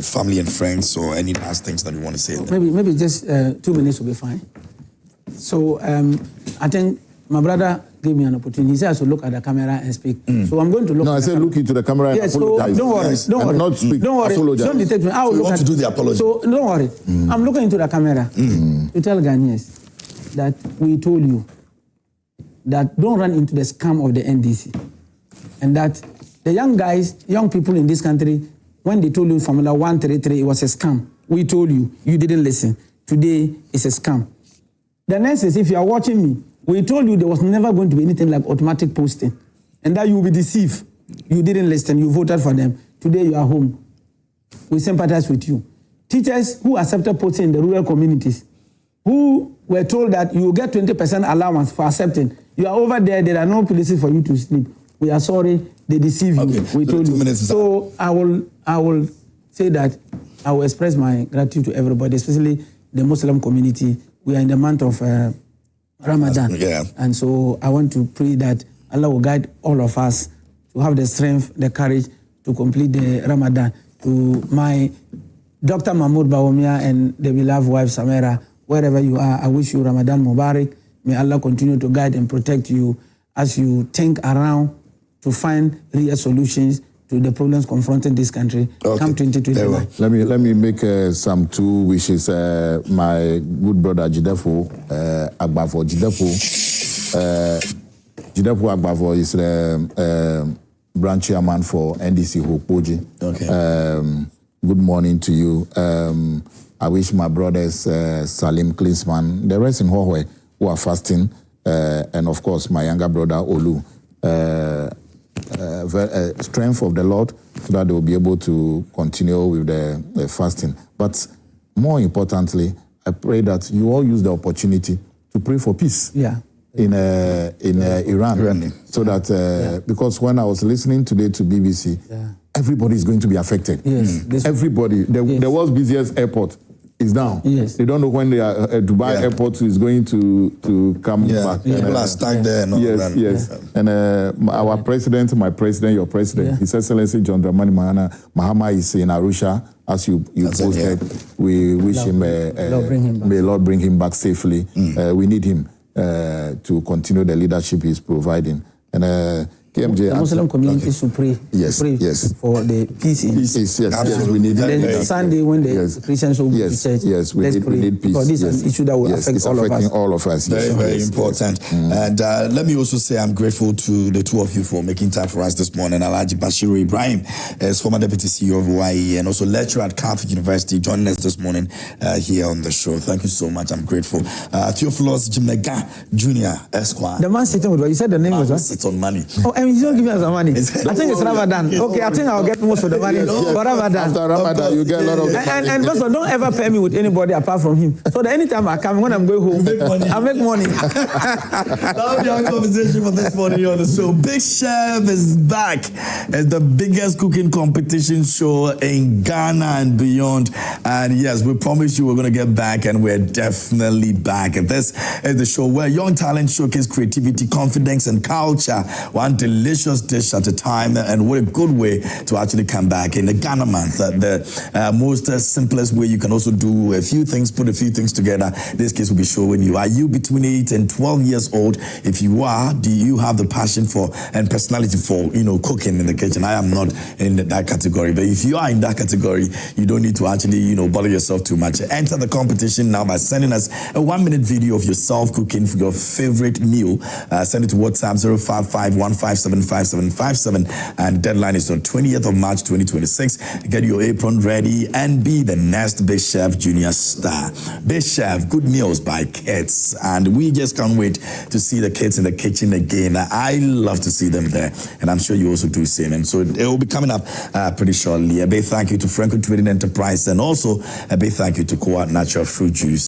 A: family and friends, or any last things that you want to say.
C: Maybe just 2 minutes will be fine. So I think my brother gave me an opportunity. He said I should look at the camera and speak. So I'm going to look.
D: No, I said look into the camera and apologize.
C: So don't worry. Don't worry.
D: Not speak.
C: Don't worry.
D: Apologize.
C: Don't detect me. I will
A: want to do the apology.
C: So don't worry. I'm looking into the camera to tell Ghanaians that we told you that don't run into the scam of the NDC, and that the young people in this country, when they told you Formula 133 it was a scam, we told you, you didn't listen. Today it's a scam. The nurses, if you are watching me, We told you there was never going to be anything like automatic posting, and that you will be deceived. You didn't listen. You voted for them. Today you are home. We sympathize with you. Teachers who accepted posting in the rural communities, who were told that you will get 20% allowance for accepting. You are over there. There are no places for you to sleep. We are sorry. They deceive you.
A: Okay.
C: We told you. So I will say that I will express my gratitude to everybody, especially the Muslim community. We are in the month of Ramadan.
A: Yeah.
C: And so I want to pray that Allah will guide all of us to have the strength, the courage to complete the Ramadan. To my Dr. Mahmoud Bawumia and the beloved wife Samira, wherever you are, I wish you Ramadan Mubarak. May Allah continue to guide and protect you as you think around to find real solutions to the problems confronting this country.
A: Okay.
C: Come 2021.
D: Let me make some two wishes. My good brother Jidefu Agbafo. Jidefu Agbafo is the branch chairman for NDC Hopoji.
A: Okay.
D: Good morning to you. I wish my brothers Salim Klinsman, the rest in Hohwe who are fasting, and of course my younger brother Olu, strength of the Lord so that they will be able to continue with the fasting. But more importantly, I pray that you all use the opportunity to pray for peace.
C: Yeah.
D: In Iran. So that, because when I was listening today to BBC, everybody is going to be affected.
C: Yes.
D: Everybody. The world's busiest airport is down.
C: Yes.
D: They don't know when Dubai airport is going to come back.
A: People are stuck there. And all that.
D: Yes. And our president, my president, your president, His Excellency John Dramani Mahama is in Arusha, as you posted. We wish him, may Lord bring him back safely. We need him to continue the leadership he's providing. And KMJ,
C: the Muslim community should pray.
D: Yes,
C: pray for the peace in
D: yes, we need that.
C: And then Sunday when the Christians will go to church,
D: let's pray.
C: We need peace. Because this is an issue that will affect all of us.
A: Very, very important. And let me also say I'm grateful to the two of you for making time for us this morning. Alhaji Bashiru Ibrahim is former Deputy CEO of YE and also lecturer at Catholic University, joining us this morning here on the show. Thank you so much. I'm grateful. Theophilus Jimnega Jr. Esquire.
C: The man sitting with you said the name was what?
A: Sits on money.
C: Oh, and he's not giving us the money. I think it's Ramadan. Okay, I think I'll get most of the money for Ramadan.
D: After Ramadan, you get a lot of money.
C: And also, don't ever pair me with anybody apart from him. So that anytime I come, when I'm going home, I make money.
A: That was your conversation for this morning on the show. Big Chef is back as the biggest cooking competition show in Ghana and beyond. And yes, we promise you we're going to get back, and we're definitely back. And this is the show where young talent showcase creativity, confidence, and culture. One delicious dish at a time, and what a good way to actually come back in the Ghana month. The most simplest way you can also do a few things, put a few things together. This case will be showing you. Are you between 8 and 12 years old? If you are, do you have the passion for and personality for, cooking in the kitchen? I am not in that category, but if you are in that category, you don't need to actually, bother yourself too much. Enter the competition now by sending us a 1-minute video of yourself cooking for your favorite meal. Send it to WhatsApp 055-157-5757, and deadline is on 20th of March 2026. Get your apron ready and be the next Big Chef Junior star. Big Chef, good meals by kids, and we just can't wait to see the kids in the kitchen again. I love to see them there, and I'm sure you also do the same. And so it will be coming up pretty shortly. A big thank you to Franco Trading Enterprise, and also a big thank you to Coa Natural Fruit Juice.